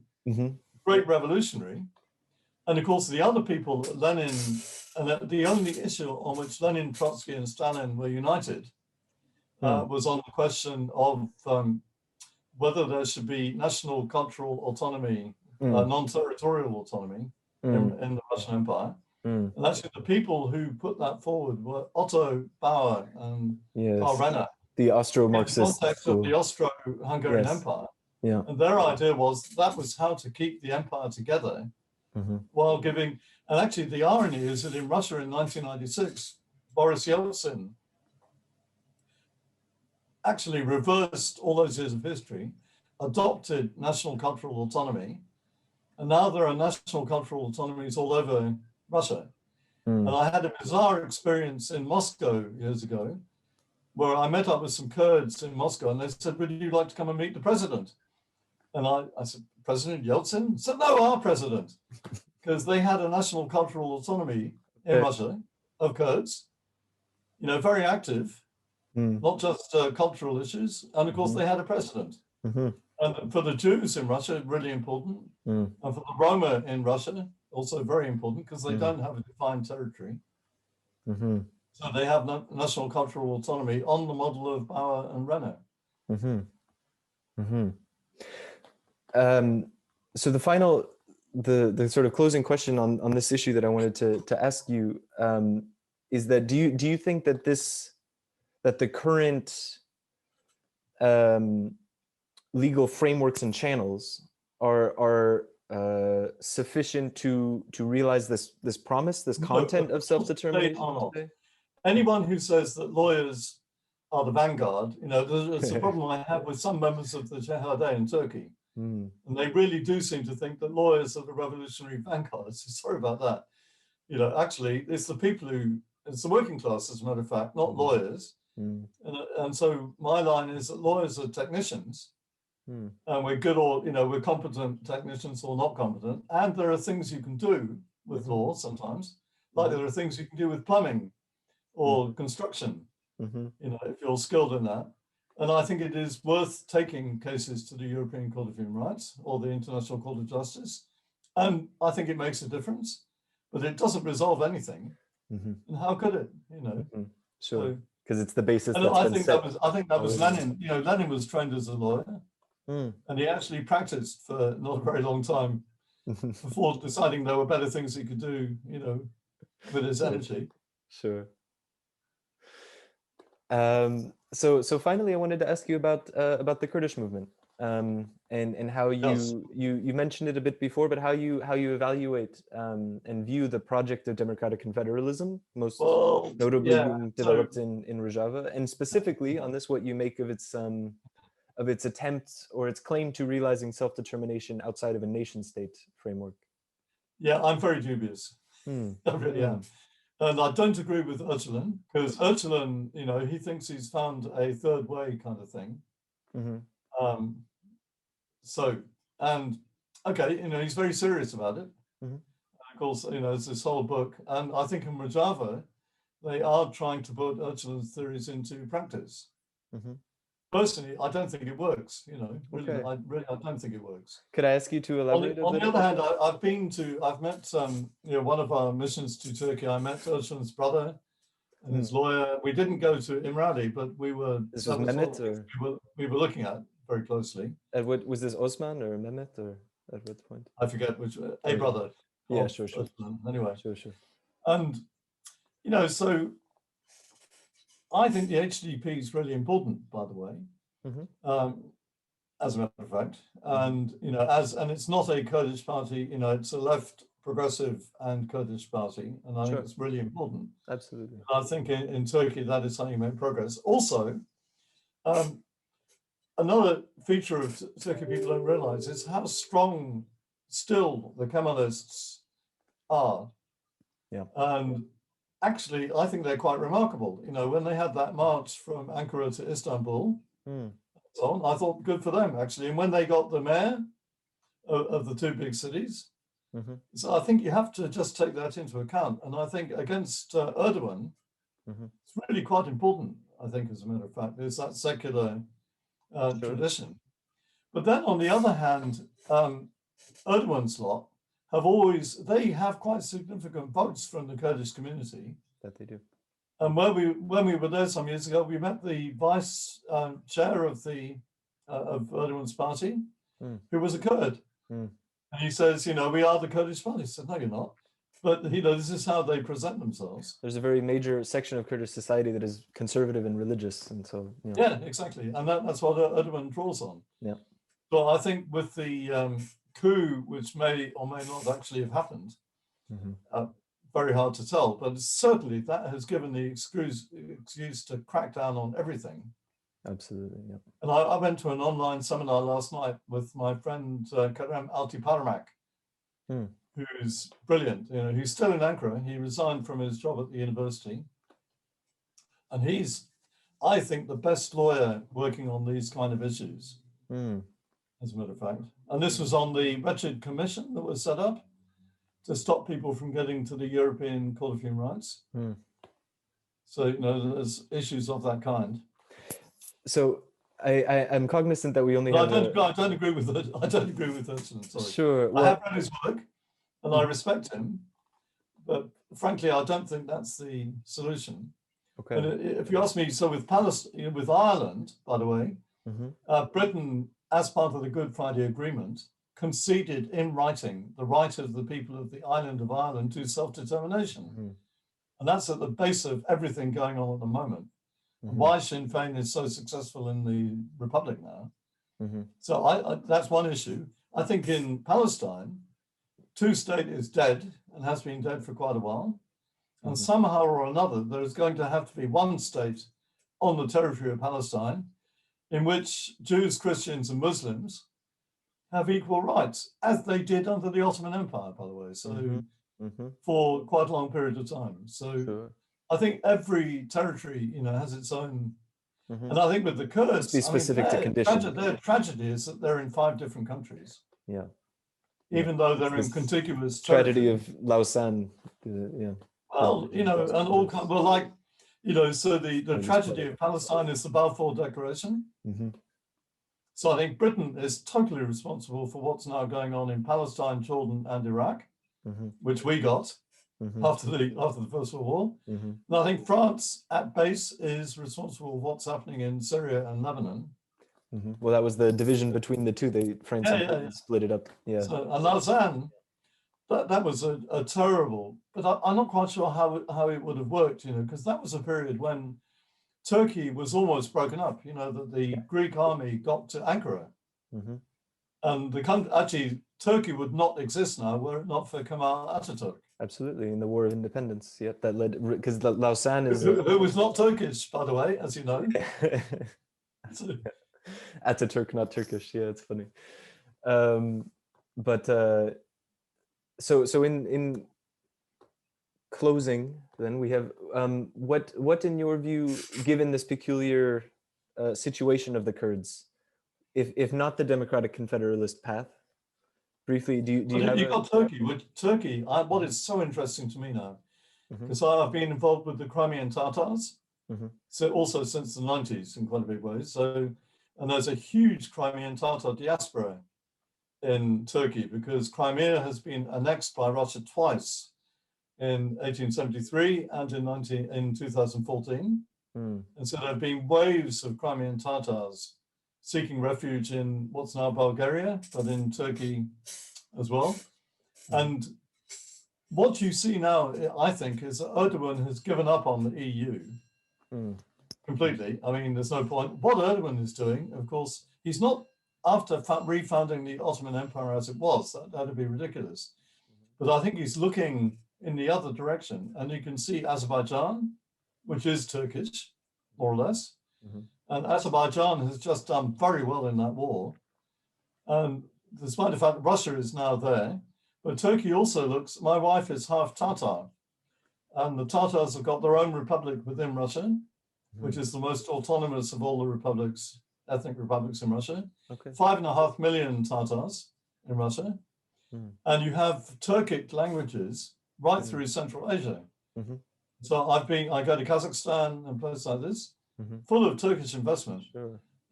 great revolutionary. And of course, the other people, Lenin, and the only issue on which Lenin, Trotsky, and Stalin were united was on the question of whether there should be national cultural autonomy, non-territorial autonomy in the Russian Empire. And actually, the people who put that forward were Otto Bauer and Karl Renner. The Austro-Marxist in the context of the Austro-Hungarian Empire. And their idea was that was how to keep the empire together while giving, and actually the irony is that in Russia in 1996, Boris Yeltsin actually reversed all those years of history, adopted national cultural autonomy, and now there are national cultural autonomies all over Russia. And I had a bizarre experience in Moscow years ago, where I met up with some Kurds in Moscow, and they said, would you like to come and meet the president? And I said, President Yeltsin? I said, no, our president. Because they had a national cultural autonomy in Russia of Kurds, you know, very active, not just cultural issues. And of course, they had a president. And for the Jews in Russia, really important. And for the Roma in Russia, also very important, because they don't have a defined territory. So they have national cultural autonomy on the model of Bauer and Renner. So the final, the sort of closing question on this issue that I wanted to ask you is that do you think that that the current legal frameworks and channels are sufficient to realize this promise, this content of self-determination? Anyone who says that lawyers are the vanguard, you know, there's a problem I have with some members of the Jihad in Turkey. And they really do seem to think that lawyers are the revolutionary vanguard. So sorry about that. You know, actually, it's the people it's the working class, as a matter of fact, not lawyers. And so my line is that lawyers are technicians. And we're good or, you know, we're competent technicians or not competent. And there are things you can do with law sometimes, like there are things you can do with plumbing or construction, if you're skilled in that. And I think it is worth taking cases to the European Court of Human Rights or the International Court of Justice. And I think it makes a difference, but it doesn't resolve anything. And how could it, Sure, because it's the basis. And I think that was Lenin. Lenin was trained as a lawyer, and he actually practiced for not a very long time before deciding there were better things he could do, with his energy. Sure. So finally, I wanted to ask you about the Kurdish movement, and how you mentioned it a bit before, but how you evaluate and view the project of democratic confederalism, most notably being developed in Rojava, and specifically on this, what you make of its attempt or its claim to realizing self-determination outside of a nation-state framework. Yeah, I'm very dubious. I really am. And I don't agree with Öcalan, because Öcalan, he thinks he's found a third way kind of thing. He's very serious about it. Of course, there's this whole book. And I think in Rojava, they are trying to put Öcalan's theories into practice. Personally, I don't think it works. I don't think it works. Could I ask you to elaborate? On the other hand, I've met one of our missions to Turkey. I met Öcalan's brother and his lawyer. We didn't go to İmralı, but we were. This was Mehmet, or we were looking at very closely. At what was this, Osman or Mehmet, or at what point? I forget which. A brother. Yeah, sure. Öcalan. Anyway, sure. And so I think the HDP is really important, by the way, as a matter of fact. And, and it's not a Kurdish party, it's a left progressive and Kurdish party. And I think it's really important. Absolutely. I think in Turkey, that is how you make progress. Also, another feature of Turkey people don't realize is how strong still the Kemalists are. Yeah. And actually, I think they're quite remarkable. When they had that march from Ankara to Istanbul, so on, I thought good for them, actually. And when they got the mayor of the two big cities, so I think you have to just take that into account. And I think against Erdogan, it's really quite important, I think, as a matter of fact. There's that secular tradition. But then on the other hand, Erdogan's lot they have quite significant votes from the Kurdish community. That they do. And when we were there some years ago, we met the vice chair of Erdogan's party, who was a Kurd. And he says, we are the Kurdish party. I said, no, you're not. But, this is how they present themselves. There's a very major section of Kurdish society that is conservative and religious. And so, Yeah, exactly. And that's what Erdogan draws on. Yeah. So I think with the coup, which may or may not actually have happened, very hard to tell, but certainly that has given the excuse to crack down on everything. Absolutely, yeah. And I went to an online seminar last night with my friend Kerem Altıparmak, who's brilliant. He's still in Ankara. He resigned from his job at the university. And he's, I think, the best lawyer working on these kind of issues, as a matter of fact. And this was on the wretched commission that was set up to stop people from getting to the European Court of Human Rights. So, there's issues of that kind. So I'm cognizant that we only have. I don't agree with it. I don't agree with it. Sorry. Sure. Well, I have read his work, and I respect him, but frankly, I don't think that's the solution. Okay. But if you ask me, so with Palestine, with Ireland, by the way, Britain, as part of the Good Friday Agreement, conceded in writing the right of the people of the island of Ireland to self-determination. And that's at the base of everything going on at the moment. Why Sinn Féin is so successful in the Republic now. So that's one issue. I think in Palestine, two-state is dead and has been dead for quite a while. And somehow or another, there's going to have to be one state on the territory of Palestine in which Jews, Christians, and Muslims have equal rights, as they did under the Ottoman Empire, by the way. So for quite a long period of time. So I think every territory, has its own. And I think with the Kurds, be specific to conditions. Their tragedy is that they're in 5 different countries. Yeah. even though they're in This contiguous tragedy territory. of Lausanne. Yeah. Well, you know, and all kind, well, like, you know, so the tragedy of Palestine is the Balfour Declaration. So I think Britain is totally responsible for what's now going on in Palestine, Jordan, and Iraq, which we got after the First World War. And I think France, at base, is responsible for what's happening in Syria and Lebanon. Well, that was the division between the two. France split it up. Yeah. So, and Lausanne, that was a terrible, but I'm not quite sure how it would have worked, you know, because that was a period when Turkey was almost broken up, you know, that the Greek army got to Ankara. And the country, actually, Turkey would not exist now were it not for Kemal Ataturk. Absolutely, in the War of Independence. Yeah, that led, because Lausanne is... Who was not Turkish, by the way, as you know. Ataturk, not Turkish. Yeah, it's funny. So in closing, then we have what in your view, given this peculiar situation of the Kurds, if not the democratic confederalist path, briefly, do you have? You got Turkey. With Turkey, what is so interesting to me now, because I've been involved with the Crimean Tatars, so also since the 90s in quite a big way. So, and there's a huge Crimean Tatar diaspora in Turkey because Crimea has been annexed by Russia twice, in 1873 and in 2014. And so there have been waves of Crimean Tatars seeking refuge in what's now Bulgaria, but in Turkey as well. And what you see now, I think, is that Erdogan has given up on the EU completely. I mean, there's no point. What Erdogan is doing, of course, he's not after refounding the Ottoman Empire as it was. That'd be ridiculous. But I think he's looking in the other direction. And you can see Azerbaijan, which is Turkish, more or less. And Azerbaijan has just done very well in that war. And despite the fact that Russia is now there, but Turkey also looks, my wife is half Tatar. And the Tatars have got their own republic within Russia, which is the most autonomous of all the republics, ethnic republics in Russia. 5.5 million Tatars in Russia. And you have Turkic languages right through Central Asia. So I go to Kazakhstan and places like this, full of Turkish investment.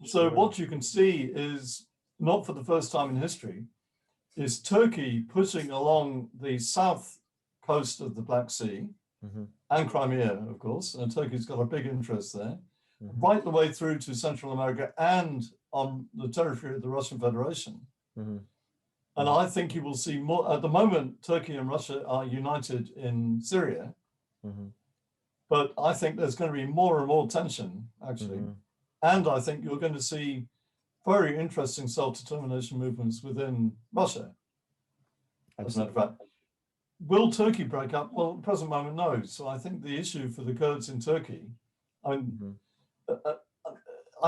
So what you can see is, not for the first time in history, is Turkey pushing along the south coast of the Black Sea and Crimea, of course, and Turkey's got a big interest there, right the way through to Central America and on the territory of the Russian Federation. And I think you will see more. At the moment, Turkey and Russia are united in Syria, but I think there's going to be more and more tension, actually. And I think you're going to see very interesting self-determination movements within Russia. As a matter of fact, will Turkey break up? Well, at the present moment, no. So I think the issue for the Kurds in Turkey, I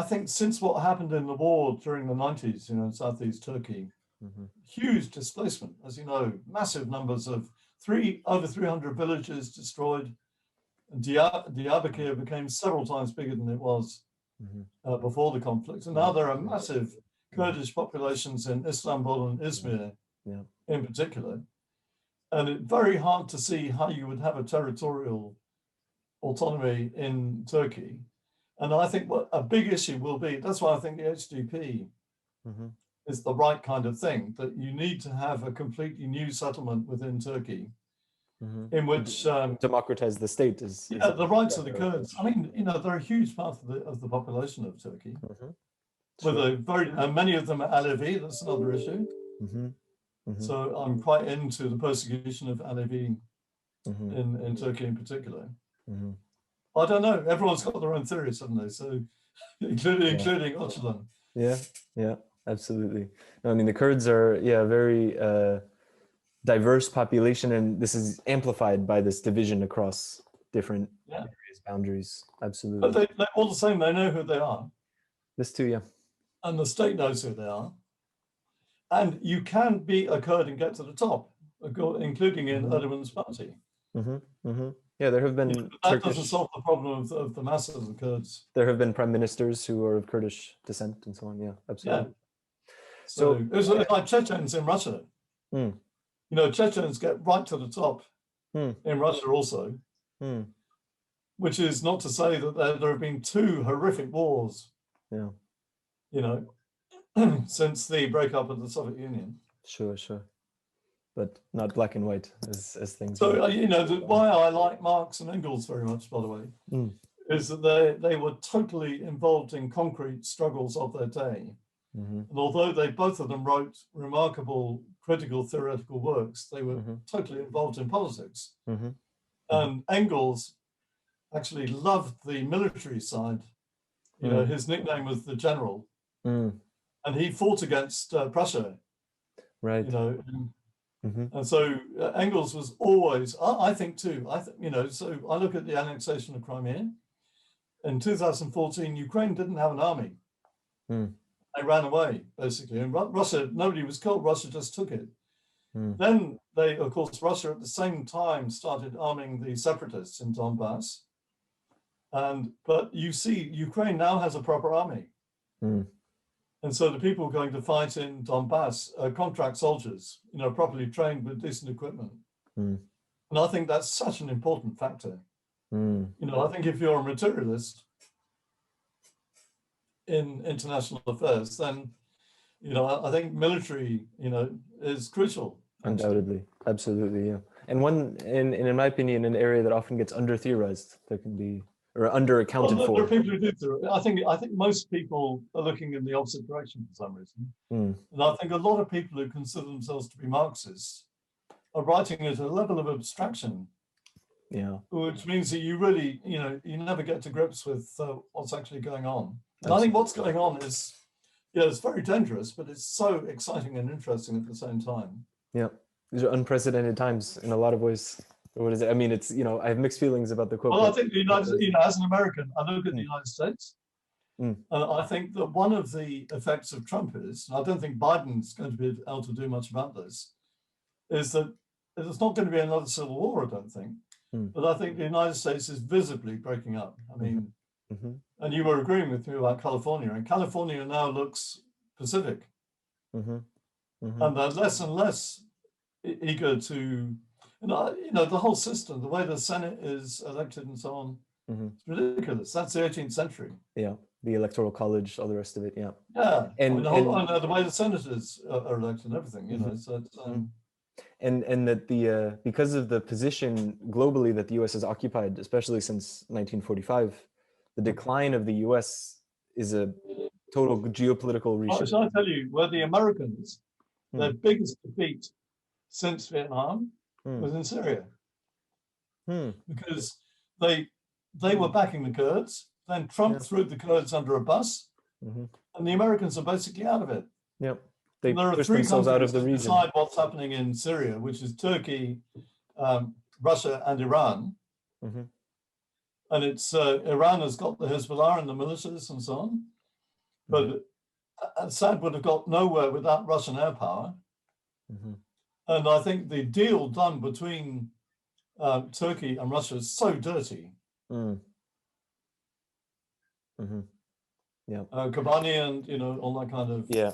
think since what happened in the war during the 90s, you know, in Southeast Turkey, huge displacement, as you know, massive numbers of over 300 villages destroyed. Diyarbakir became several times bigger than it was before the conflict. And now there are massive Kurdish populations in Istanbul and Izmir in particular. And it's very hard to see how you would have a territorial autonomy in Turkey. And I think what a big issue will be, that's why I think the HDP is the right kind of thing, that you need to have a completely new settlement within Turkey in which democratize the state is the rights of the Kurds. I mean, you know, they're a huge part of the population of Turkey. With many of them are Alevi. That's another issue. So I'm quite into the persecution of Alevi in Turkey in particular. I don't know. Everyone's got their own theories, haven't they? So, including Öcalan. Yeah, absolutely. No, I mean, the Kurds are very diverse population, and this is amplified by this division across different areas, boundaries. Absolutely. But they're all the same. They know who they are. This too, yeah. And the state knows who they are. And you can be a Kurd and get to the top, including in Erdogan's party. Yeah, there have been that doesn't solve the problem of the masses of Kurds. There have been prime ministers who are of Kurdish descent and so on. Yeah, absolutely. So it was like Chechens in Russia. Mm. You know, Chechens get right to the top Mm. in Russia also, Mm. which is not to say that there have been two horrific wars, Yeah. you know, since the breakup of the Soviet Union. Sure, sure. But not black and white as things. So, you know, why I like Marx and Engels very much, by the way, is that they were totally involved in concrete struggles of their day. And although they both of them wrote remarkable critical theoretical works, they were totally involved in politics. And Engels actually loved the military side. You know, his nickname was the General, and he fought against Prussia. Right. You know, and so Engels was always, I think too. You know, so I look at the annexation of Crimea. In 2014, Ukraine didn't have an army. They ran away, basically. And Russia, nobody was killed. Russia just took it. Then they, of course, Russia at the same time started arming the separatists in Donbass. But you see, Ukraine now has a proper army. And so the people going to fight in Donbass are contract soldiers, you know, properly trained with decent equipment. And I think that's such an important factor. You know, I think if you're a materialist in international affairs, then, you know, I think military, you know, is crucial. Undoubtedly. Absolutely, yeah. And one, in my opinion, an area that often gets under-theorized, that can be, or under-accounted for. There are people who do. I think most people are looking in the opposite direction for some reason. And I think a lot of people who consider themselves to be Marxists are writing at a level of abstraction. Yeah. Which means that you really, you know, you never get to grips with what's actually going on. And I think what's going on is, yeah, it's very dangerous, but it's so exciting and interesting at the same time. Yeah, these are unprecedented times in a lot of ways. What is it? I mean, it's, you know, I have mixed feelings about the quote. Well, I think the United, you know, as an American, I look at the United States, and I think that one of the effects of Trump is, and I don't think Biden's going to be able to do much about this, is that there's not going to be another civil war, I don't think. But I think the United States is visibly breaking up. I mean, and you were agreeing with me about California, and California now looks Pacific. And they're less and less eager to, you know, the whole system, the way the Senate is elected and so on, it's ridiculous. That's the 18th century. Yeah, the Electoral College, all the rest of it, yeah. Yeah, and, I mean, the way the senators are elected and everything, you know, so it's... And that the because of the position globally that the U.S. has occupied, especially since 1945, the decline of the U.S. is a total geopolitical reshift. Shall I tell you, where the Americans, their biggest defeat since Vietnam was in Syria, because they were backing the Kurds. Then Trump threw the Kurds under a bus, and the Americans are basically out of it. Yep. They there are push three themselves out of the region. Decide what's happening in Syria, which is Turkey, Russia, and Iran. And it's Iran has got the Hezbollah and the militias and so on. But Assad would have got nowhere without Russian air power. And I think the deal done between Turkey and Russia is so dirty. Yeah. Kobani and, you know, all that kind of... Yeah.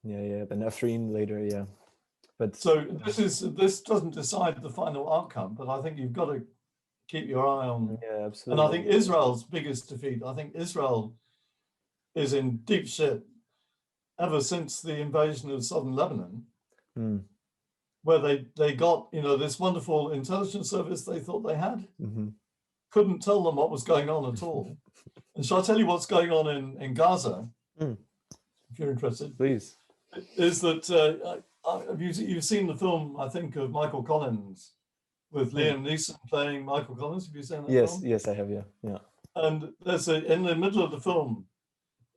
The Afrin later, yeah. But so this doesn't decide the final outcome, but I think you've got to keep your eye on. Yeah, absolutely. And I think Israel's biggest defeat, I think Israel is in deep shit ever since the invasion of southern Lebanon, where they got, you know, this wonderful intelligence service they thought they had, couldn't tell them what was going on at all. And shall I tell you what's going on in Gaza? If you're interested, please. Is that you've seen the film, I think, of Michael Collins with Liam Neeson playing Michael Collins? Have you seen that film? Yes, I have, yeah. And there's in the middle of the film,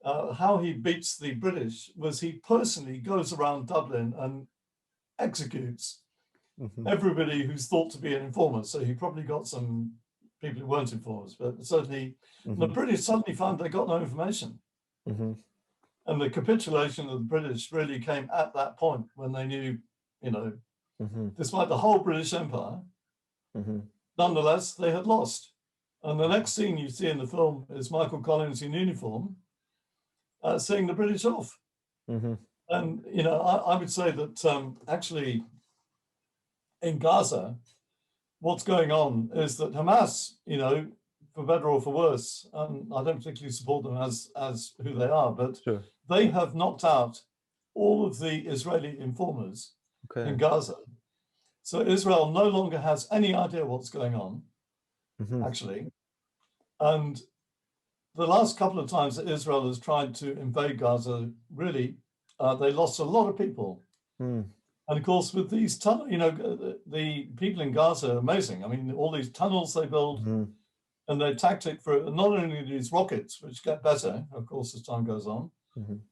how he beats the British was he personally goes around Dublin and executes everybody who's thought to be an informer. So he probably got some people who weren't informers, but certainly the British suddenly found they got no information. And the capitulation of the British really came at that point when they knew, you know, despite the whole British Empire, nonetheless, they had lost. And the next scene you see in the film is Michael Collins in uniform seeing the British off. And And, you know, I would say that actually in Gaza, what's going on is that Hamas, you know, for better or for worse, and I don't particularly support them as who they are, but Sure. they have knocked out all of the Israeli informers in Gaza. So Israel no longer has any idea what's going on, actually. And the last couple of times that Israel has tried to invade Gaza, really, they lost a lot of people. And of course, with these, you know, the people in Gaza are amazing. I mean, all these tunnels they build, and their tactic for not only these rockets, which get better, of course, as time goes on,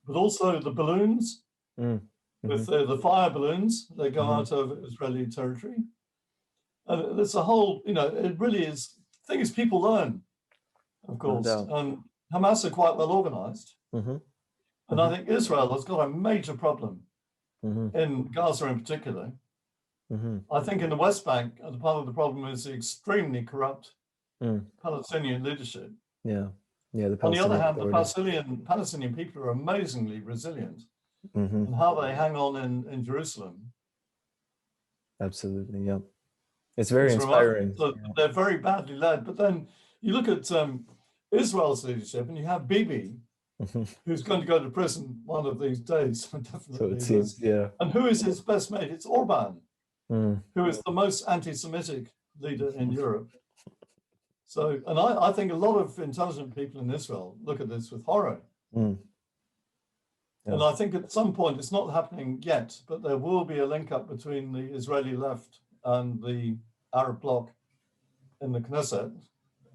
but also the balloons, with the fire balloons, they go out over Israeli territory. And there's a whole, you know, it really is, the thing is people learn, of course, and Hamas are quite well organized. And I think Israel has got a major problem in Gaza in particular. I think in the West Bank, the part of the problem is the extremely corrupt Palestinian leadership. On the other hand, the Palestinian people are amazingly resilient and how they hang on in Jerusalem. Absolutely, yeah. It's very inspiring. So they're very badly led. But then you look at Israel's leadership and you have Bibi, who's going to go to prison one of these days. Definitely. So it seems, yeah. And who is his best mate? It's Orban, who is the most anti-Semitic leader in Europe. So, and I think a lot of intelligent people in Israel look at this with horror. And I think at some point, it's not happening yet, but there will be a link up between the Israeli left and the Arab bloc in the Knesset.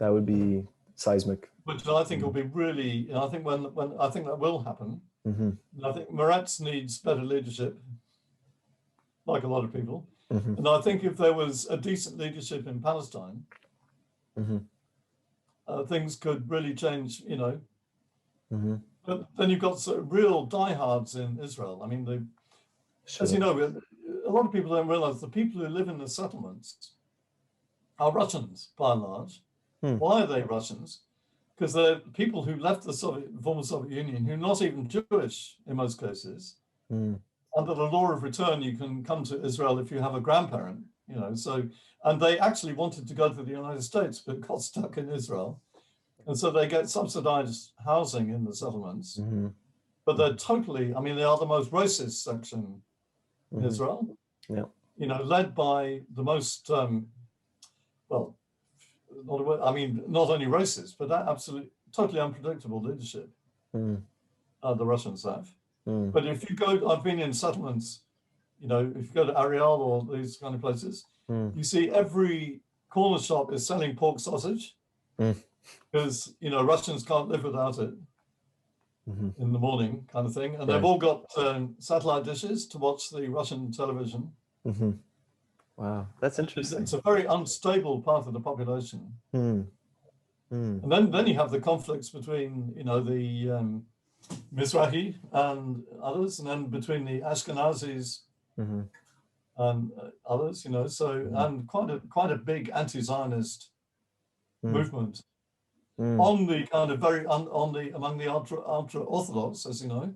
That would be seismic. Which I think will be really, I think when I think that will happen. I think Meretz needs better leadership, like a lot of people. And I think if there was a decent leadership in Palestine, things could really change, you know. But then you've got sort of real diehards in Israel. I mean, as you know, a lot of people don't realize the people who live in the settlements are Russians, by and large. Why are they Russians? Because they're people who left the former Soviet Union, who are not even Jewish in most cases. Under the law of return, you can come to Israel if you have a grandparent, you know. So, and they actually wanted to go to the United States, but got stuck in Israel. And so they get subsidized housing in the settlements. But they're totally, I mean, they are the most racist section in Israel. You know, led by the most, well, I mean, not only racist, but that absolutely, totally unpredictable leadership the Russians have. But if you go, I've been in settlements, you know, if you go to Ariel or these kind of places, you see every corner shop is selling pork sausage because, you know, Russians can't live without it in the morning kind of thing. And they've all got satellite dishes to watch the Russian television. Wow, that's interesting. It's a very unstable part of the population. And then you have the conflicts between, you know, the Mizrahi and others, and then between the Ashkenazis and others, you know, so, and quite a big anti-Zionist movement on the kind of very, among the ultra-Orthodox, as you know.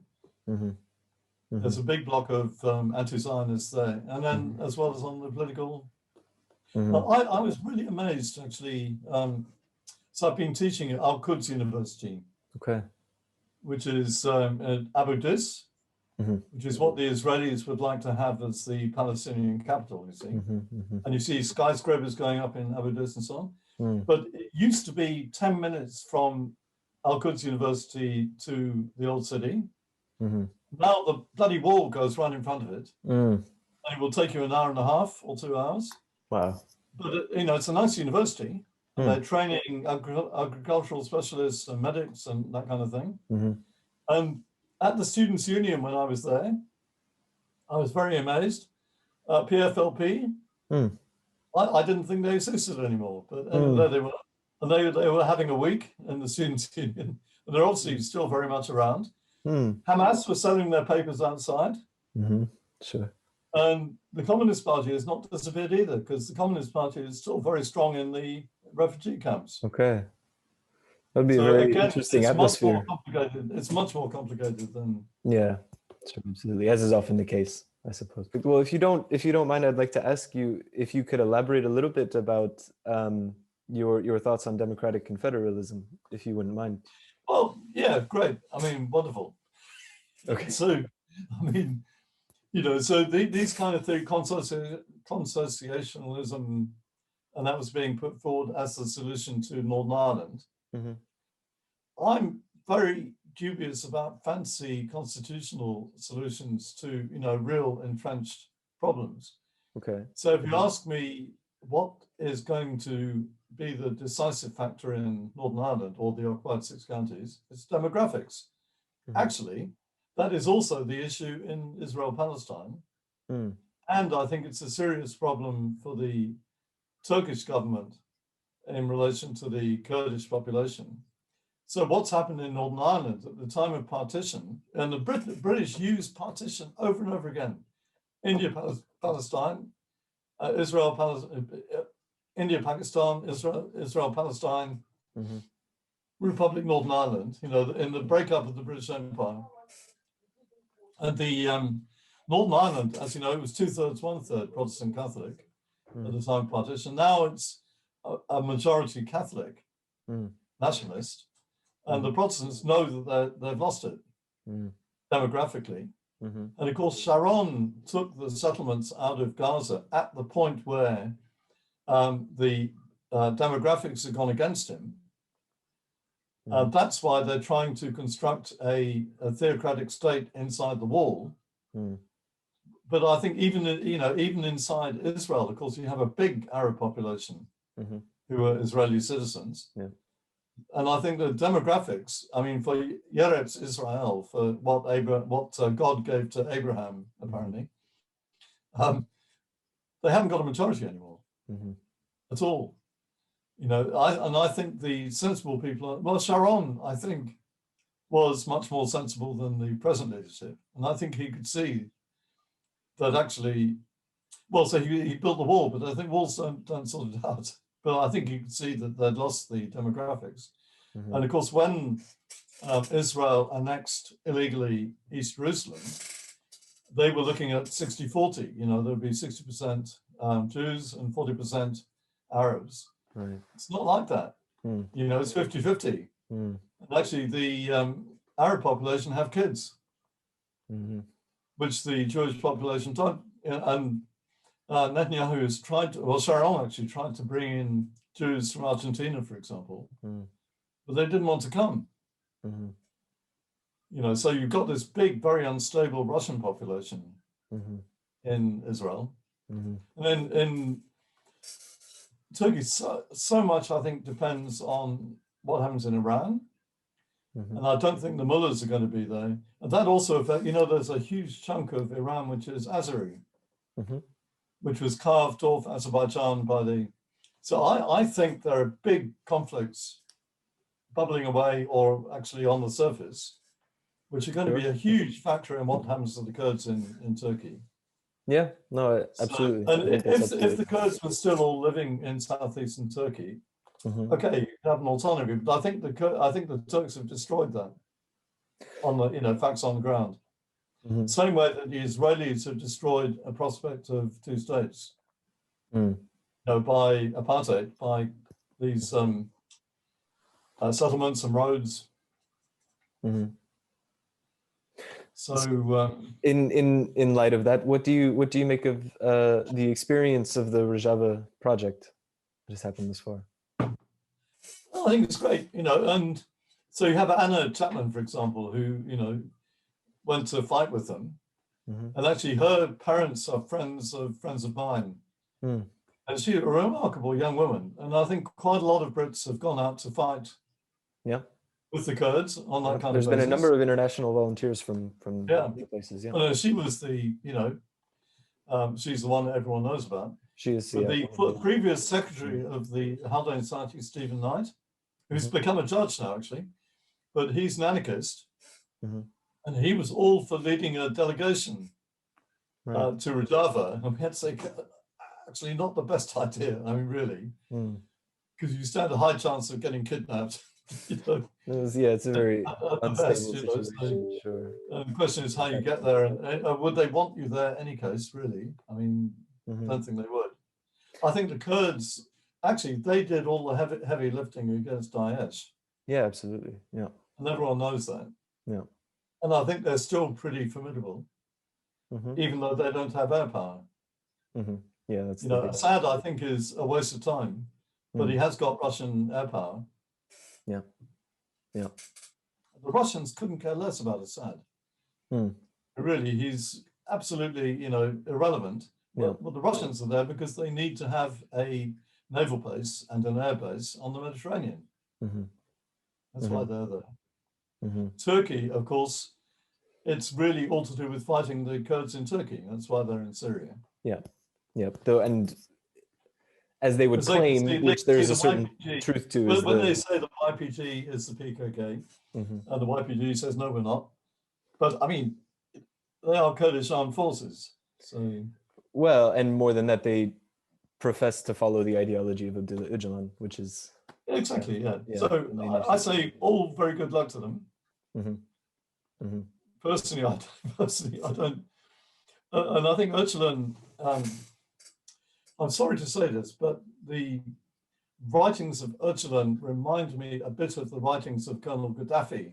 There's a big block of anti-Zionists there, and then as well as on the political. I was really amazed, actually. So I've been teaching at Al-Quds University, which is at Abu Dis, which is what the Israelis would like to have as the Palestinian capital, you see. And you see skyscrapers going up in Abu Dis and so on. But it used to be 10 minutes from Al-Quds University to the old city. Now the bloody wall goes right in front of it, and it will take you an hour and a half or 2 hours. Wow! But you know, it's a nice university. And they're training agricultural specialists and medics and that kind of thing. And at the Students' Union when I was there, I was very amazed. PFLP, I didn't think they existed anymore, but there they were, and they were having a week in the Students' Union, and they're obviously still very much around. Hamas was selling their papers outside. Sure. And the Communist Party has not disappeared either, because the Communist Party is still very strong in the refugee camps. Okay. That'd be a very interesting atmosphere. It's much more complicated than... Yeah. Sure, absolutely, as is often the case, I suppose. Well, if you don't mind, I'd like to ask you if you could elaborate a little bit about your thoughts on democratic confederalism, if you wouldn't mind. Well, yeah, great. I mean, wonderful. Okay. So, I mean, so these kind of things, consociationalism, and that was being put forward as the solution to Northern Ireland. Mm-hmm. I'm very dubious about fancy constitutional solutions to, real entrenched problems. Okay. So if you ask me what is going to be the decisive factor in Northern Ireland or the occupied 6 counties, it's demographics. Mm-hmm. Actually, that is also the issue in Israel-Palestine. Mm. And I think it's a serious problem for the Turkish government in relation to the Kurdish population. So what's happened in Northern Ireland at the time of partition, and the British used partition over and over again. India, Palestine, India, Pakistan, Israel, Palestine, mm-hmm. Republic Northern Ireland, in the breakup of the British Empire. And the Northern Ireland, as you know, it was 2/3, 1/3 Protestant Catholic at the time of partition. Now it's a majority Catholic nationalist. And the Protestants know that they've lost it demographically. Mm-hmm. And of course, Sharon took the settlements out of Gaza at the point where the demographics had gone against him. That's why they're trying to construct a theocratic state inside the wall. But I think even inside Israel, of course, you have a big Arab population who are Israeli citizens. Yeah. And I think the demographics, I mean, for Eretz Israel, for what God gave to Abraham, apparently, they haven't got a majority anymore at all. I think the sensible people, well, Sharon, I think, was much more sensible than the present leadership. And I think he could see that actually, well, so he built the wall, but I think walls don't sort it out. But I think you could see that they'd lost the demographics. Mm-hmm. And of course, when Israel annexed illegally East Jerusalem, they were looking at 60-40. There would be 60% Jews and 40% Arabs. Right. It's not like that. It's 50-50. And actually, the Arab population have kids, which the Jewish population don't. And Netanyahu has Sharon actually tried to bring in Jews from Argentina, for example, but they didn't want to come. So you've got this big, very unstable Russian population in Israel. And then in Turkey, so much, I think, depends on what happens in Iran. And I don't think the mullahs are going to be there. And that also affects, there's a huge chunk of Iran, which is Azeri. Which was carved off Azerbaijan by the... So I think there are big conflicts bubbling away or actually on the surface, which are going to be a huge factor in what happens to the Kurds in Turkey. Yeah, no, absolutely. So, and if the Kurds were still all living in southeastern Turkey, okay, you could have an autonomy, but I think the Turks have destroyed that on the, facts on the ground. Same way that the Israelis have destroyed a prospect of 2 states, by apartheid, by these settlements and roads. So, in light of that, what do you make of the experience of the Rojava project that has happened this far? Well, I think it's great, and so you have Anna Chapman, for example, who went to fight with them, and actually her parents are friends of mine, and she's a remarkable young woman, and I think quite a lot of Brits have gone out to fight with the Kurds on that kind of basis. There's been a number of international volunteers from places. Well, she was the she's the one that everyone knows about. She is the previous secretary of the Haldane Society, Stephen Knight, who's become a judge now actually, but he's an anarchist. And he was all for leading a delegation to Rojava. And we had to say, actually, not the best idea. I mean, really, because you stand a high chance of getting kidnapped You know, Yeah, it's a very at the unstable best, you know. situation. So Sure. the question is how you get there, and would they want you there any case? Really, I mean, I Mm-hmm. don't think they would. I think the Kurds actually they did all the heavy lifting against Daesh. Yeah, absolutely. Yeah. And everyone knows that. Yeah. And I think they're still pretty formidable, Mm-hmm. even though they don't have air power. Mm-hmm. Yeah, that's You the know, big. Assad, I think, is a waste of time, but he has got Russian air power. Yeah. Yeah. The Russians couldn't care less about Assad. Really, he's absolutely, you know, irrelevant. Yeah. Well, the Russians are there because they need to have a naval base and an air base on the Mediterranean. Mm-hmm. That's why they're there. Mm-hmm. Turkey, of course, it's really all to do with fighting the Kurds in Turkey. That's why they're in Syria. Yeah. Yeah. Though, and as they would claim, which there is a certain truth to, is when they say the YPG is the PKK, and the YPG says no, we're not. But I mean, they are Kurdish armed forces. So well, and more than that, they profess to follow the ideology of Abdullah Öcalan, which is exactly, yeah. So I say all very good luck to them. Personally, I don't. And I think Öcalan. I'm sorry to say this, but the writings of Öcalan remind me a bit of the writings of Colonel Gaddafi,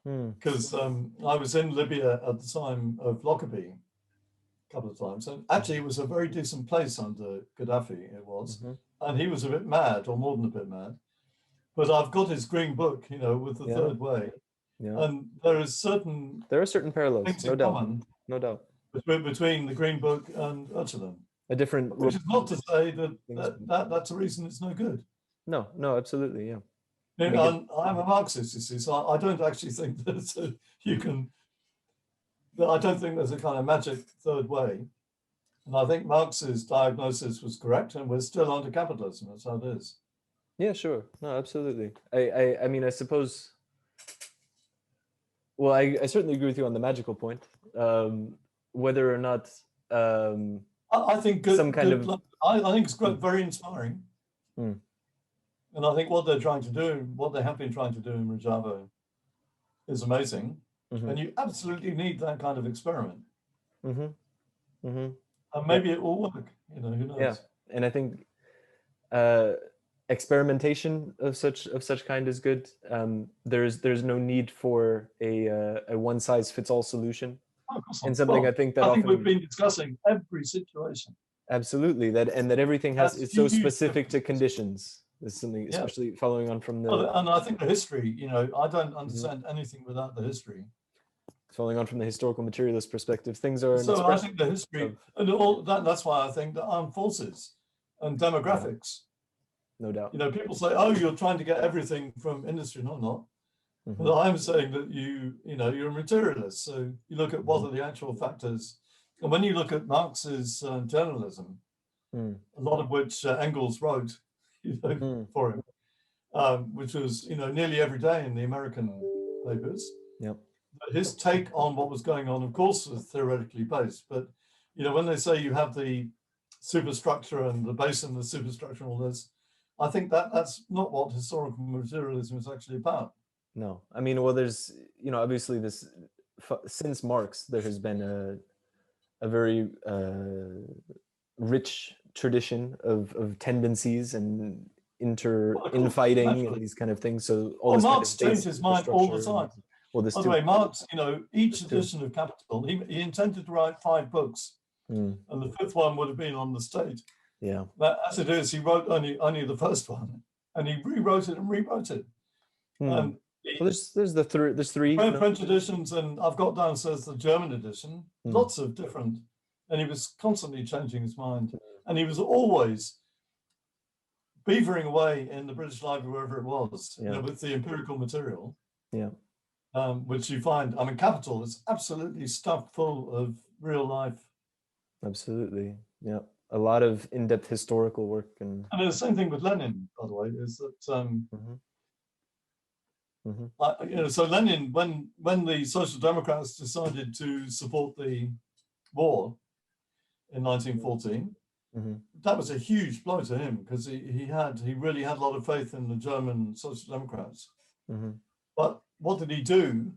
because I was in Libya at the time of Lockerbie a couple of times, and actually it was a very decent place under Gaddafi, it was, and he was a bit mad, or more than a bit mad, but I've got his green book, you know, with the Third Way, and there are certain parallels, things no in doubt, common, no doubt, between the green book and Öcalan. A different, which is not to say that's a reason it's no good. No, absolutely, yeah. I'm a Marxist, you see, so I don't actually think that you can. I don't think there's a kind of magic third way, and I think Marx's diagnosis was correct, and we're still under capitalism. That's how it is. Yeah, sure, no, absolutely. I mean, I suppose. Well, I certainly agree with you on the magical point. Whether or not. I think I think it's very inspiring, and I think what they're trying to do, what they have been trying to do in Rojava, is amazing, and you absolutely need that kind of experiment. And maybe it will work. You know, who knows? Yeah, and I think experimentation of such kind is good. There's no need for a one size fits all solution. And something I think often we've been discussing every situation. Absolutely, that everything it's so specific to conditions. There's something, especially following on from the. And I think the history, you know, I don't understand anything without the history. Following on from the historical materialist perspective, things are. So I think the history and all that. That's why I think the armed forces and demographics. No doubt. You know, people say, "Oh, you're trying to get everything from industry." No, I'm not. But I'm saying that you're a materialist. So you look at what are the actual factors, and when you look at Marx's journalism, a lot of which Engels wrote, for him, which was nearly every day in the American papers. Yep. His take on what was going on, of course, was theoretically based. But when they say you have the superstructure and the base and the superstructure and all this, I think that's not what historical materialism is actually about. No, I mean, well, there's, obviously this, since Marx, there has been a very rich tradition of tendencies and infighting and these kind of things. So Marx changed his mind all the time. By the way, Marx, each edition of Capital, he intended to write 5 books, and the 5th one would have been on the state. Yeah. But as it is, he wrote only the first one, and he rewrote it. Well, there's 3 French editions, and I've got downstairs the German edition. Lots of different, and he was constantly changing his mind, and he was always beavering away in the British Library, wherever it was, with the empirical material. Yeah. Which you find, I mean, Capital is absolutely stuffed full of real life. Absolutely, yeah. A lot of in-depth historical work, and the same thing with Lenin, by the way, is that so Lenin, when the Social Democrats decided to support the war in 1914, that was a huge blow to him, because he really had a lot of faith in the German Social Democrats. But what did he do?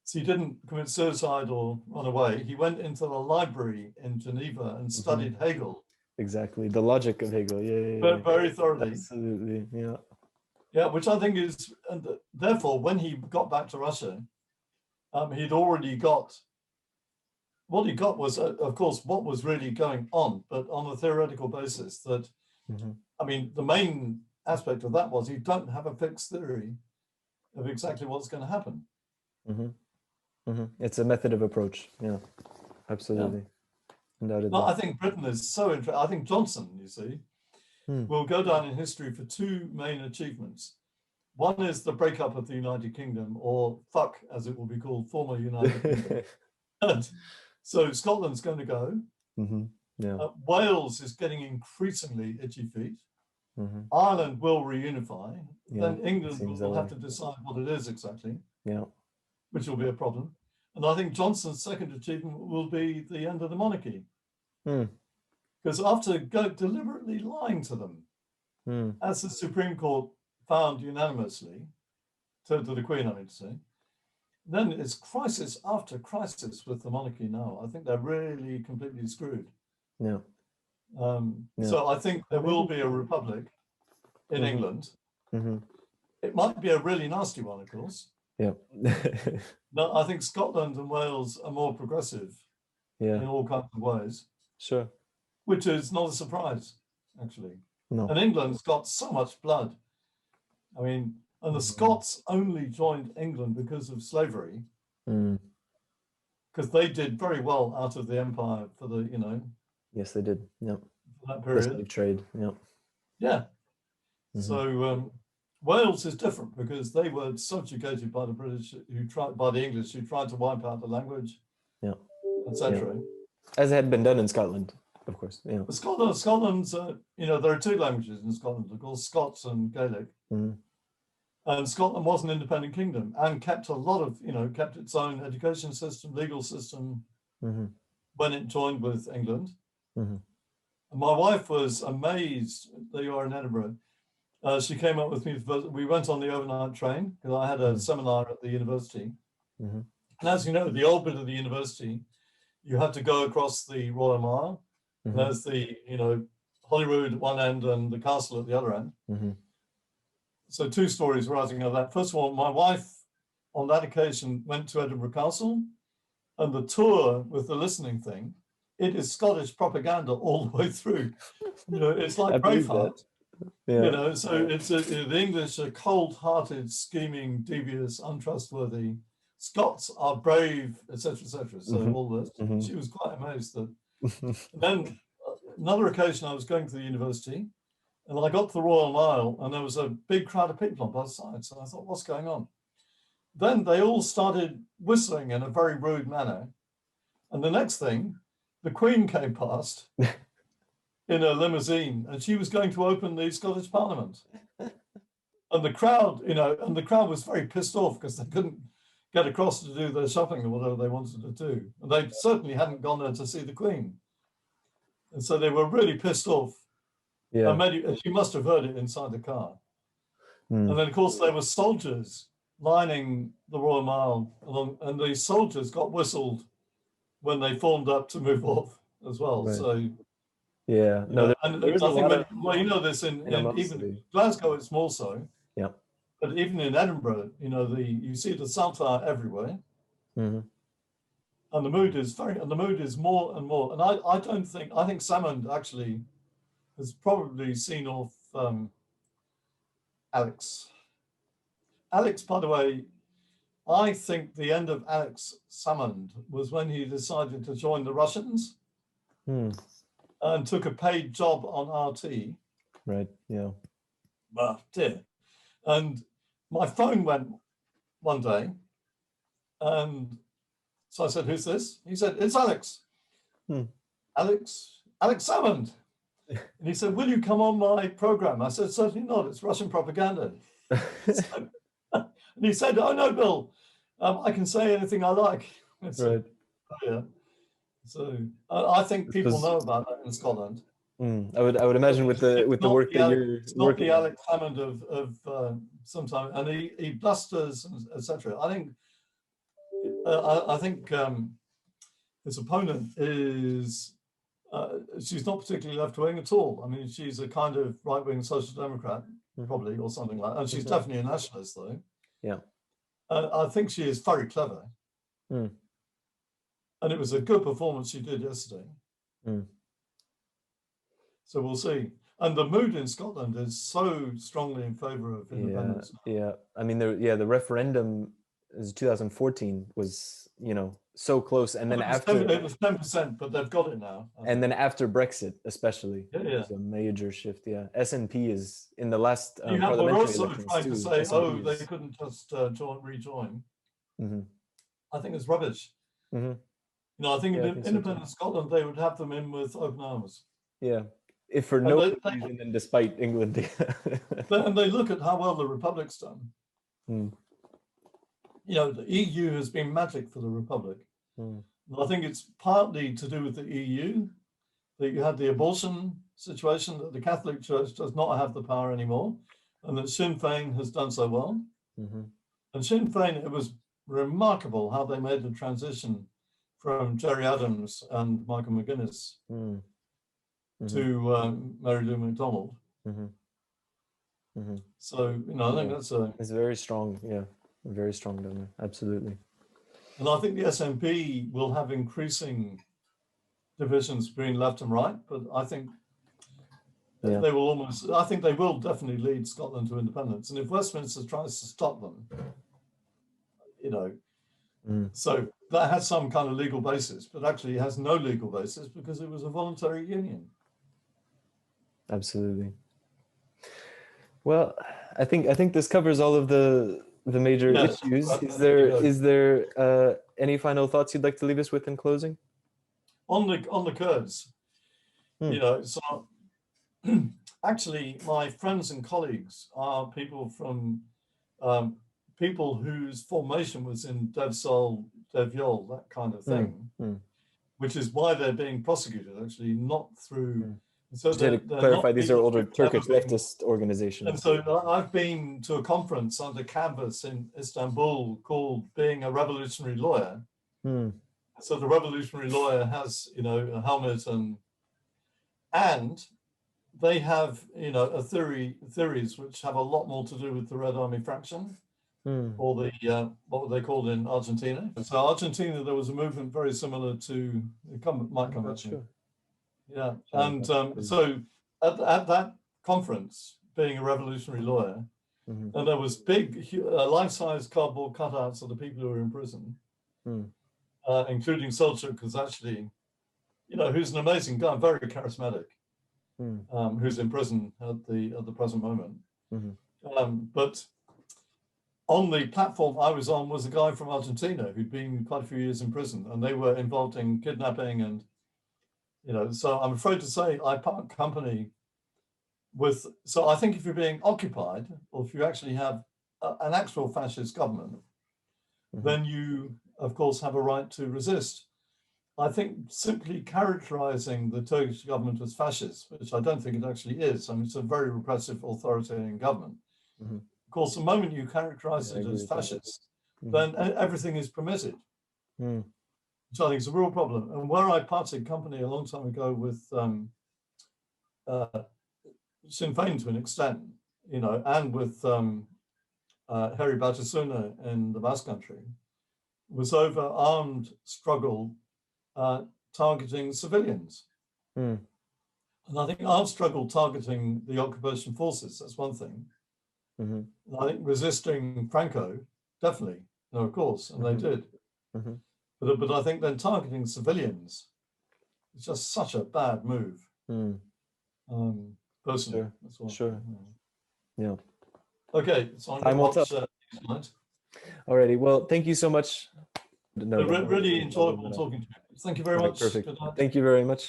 So he didn't commit suicide or run away. He went into the library in Geneva and studied Hegel. Exactly, the logic of Hegel. But very thoroughly. Absolutely, yeah. Yeah, which I think is, and therefore, when he got back to Russia, he'd already got, what he got was, of course, what was really going on, but on a theoretical basis that, I mean, the main aspect of that was you don't have a fixed theory of exactly what's going to happen. It's a method of approach. Yeah, absolutely. Undoubtedly. No, I think Britain is so interesting. I think Johnson, you see, will go down in history for two main achievements. One is the breakup of the United Kingdom, or FUCK, as it will be called, former United Kingdom. And so Scotland's going to go. Wales is getting increasingly itchy feet. Ireland will reunify. Then England will have to decide what it is exactly, which will be a problem. And I think Johnson's second achievement will be the end of the monarchy. Because after deliberately lying to them, as the Supreme Court found unanimously, to the Queen, I mean to say, then it's crisis after crisis with the monarchy now. I think they're really completely screwed. So I think there will be a republic in England. It might be a really nasty one, of course. But I think Scotland and Wales are more progressive in all kinds of ways. Sure. Which is not a surprise, actually. No. And England's got so much blood. I mean, and the Scots only joined England because of slavery. Because they did very well out of the empire for the, you know. Yes, they did. For that period. The slave trade. So Wales is different because they were subjugated by the British, by the English, who tried to wipe out the language, etc. As had been done in Scotland, of course. But Scotland's, you know, there are two languages in Scotland, of course, Scots and Gaelic. And Scotland was an independent kingdom and kept a lot of, you know, kept its own education system, legal system when it joined with England. And my wife was amazed that you are in Edinburgh. She came up with me, we went on the overnight train because I had a seminar at the university. And as you know, the old bit of the university, you had to go across the Royal Mile. There's the, you know, Holyrood at one end and the castle at the other end. So two stories arising out of that. First of all, my wife on that occasion went to Edinburgh Castle, and the tour with the listening thing, it is Scottish propaganda all the way through. You know, it's like Braveheart. You know, so it's the English are cold-hearted, scheming, devious, untrustworthy. Scots are brave, etc., etc. So all this. She was quite amazed that. Then another occasion, I was going to the university, and I got to the Royal Mile, and there was a big crowd of people on both sides. So I thought, what's going on? Then they all started whistling in a very rude manner. And the next thing, the Queen came past in a limousine, and she was going to open the Scottish Parliament. And the crowd, you know, and the crowd was very pissed off because they couldn't get across to do their shopping or whatever they wanted to do. And they certainly hadn't gone there to see the Queen. And so they were really pissed off. And you must have heard it inside the car. And then, of course, there were soldiers lining the Royal Mile along, and the soldiers got whistled when they formed up to move off as well. So, no, there's a lot of, well, you know this in even Glasgow, it's more so. But even in Edinburgh, you know, you see the saltire everywhere. And the mood is more and more. And I think Salmond actually has probably seen off Alex. Alex, by the way, I think the end of Alex Salmond was when he decided to join the Russians and took a paid job on RT. Well, dear. And my phone went one day, and so I said, "Who's this?" He said, "It's Alex." Alex Salmond. And he said, "Will you come on my program?" I said, "Certainly not. It's Russian propaganda." And he said, "Oh no, Bill, I can say anything I like." So I think people know about that in Scotland. I would imagine with the work that you're it's not working the on. Alex Hammond of sometimes, and he blusters, etc. I think his opponent is she's not particularly left wing at all. I mean, she's a kind of right wing social democrat, probably, or something like that. And she's definitely a nationalist, though. Yeah. I think she is very clever. And it was a good performance she did yesterday. So we'll see. And the mood in Scotland is so strongly in favour of independence. Yeah. I mean, the referendum is 2014 was, so close, and then it was 10%, but they've got it now. And then after Brexit, especially, it's a major shift. Yeah, SNP is in the last we're parliamentary also elections trying too. to say, SNP they couldn't just rejoin. Mm-hmm. I think it's rubbish. Mm-hmm. I think in independent Scotland, they would have them in with open arms. Yeah, if for no reason than despite England. And they look at how well the Republic's done. The EU has been magic for the Republic. And I think it's partly to do with the EU, that you had the abortion situation, that the Catholic Church does not have the power anymore, and that Sinn Féin has done so well. And Sinn Féin, it was remarkable how they made the transition from Gerry Adams and Michael McGuinness to Mary Lou MacDonald. So, I think it's very strong. Yeah, very strong down there. Absolutely. And I think the SNP will have increasing divisions between left and right, but I think they will definitely lead Scotland to independence. And if Westminster tries to stop them, so that has some kind of legal basis, but actually it has no legal basis because it was a voluntary union. Absolutely. Well, I think this covers all of the major issues. Is there any final thoughts you'd like to leave us with in closing? On the Kurds, so actually my friends and colleagues are people from people whose formation was in Devsol, Devyol, that kind of thing, which is why they're being prosecuted, actually, not through... So to clarify, these are older Turkish leftist organizations. And so I've been to a conference under canvas in Istanbul called Being a Revolutionary Lawyer. So the revolutionary lawyer has, a helmet and they have, theories which have a lot more to do with the Red Army fraction or the, what were they called in Argentina? So Argentina, there was a movement very similar to, might come back. Yeah, and so at that conference, Being a Revolutionary Lawyer, and there was big, life-size cardboard cutouts of the people who were in prison, including Selçuk, who's actually, who's an amazing guy, very charismatic, who's in prison at the present moment. But on the platform I was on was a guy from Argentina who'd been quite a few years in prison, and they were involved in kidnapping and. So I'm afraid to say I part company with, so I think if you're being occupied, or if you actually have an actual fascist government, then you, of course, have a right to resist. I think simply characterizing the Turkish government as fascist, which I don't think it actually is, I mean, it's a very repressive authoritarian government. Of course, the moment you characterize it as fascist, then everything is permitted. Which I think is a real problem. And where I parted company a long time ago with Sinn Féin to an extent, and with Heri Batasuna in the Basque Country, was over armed struggle targeting civilians. And I think armed struggle targeting the occupation forces, that's one thing. And I think resisting Franco, definitely, of course, and they did. But I think then targeting civilians is just such a bad move. Personally, sure. Yeah. Okay, so I'm going to watch Alrighty. Well, thank you so much. Really enjoyable talking to you. Thank you very much. Perfect. Thank you very much.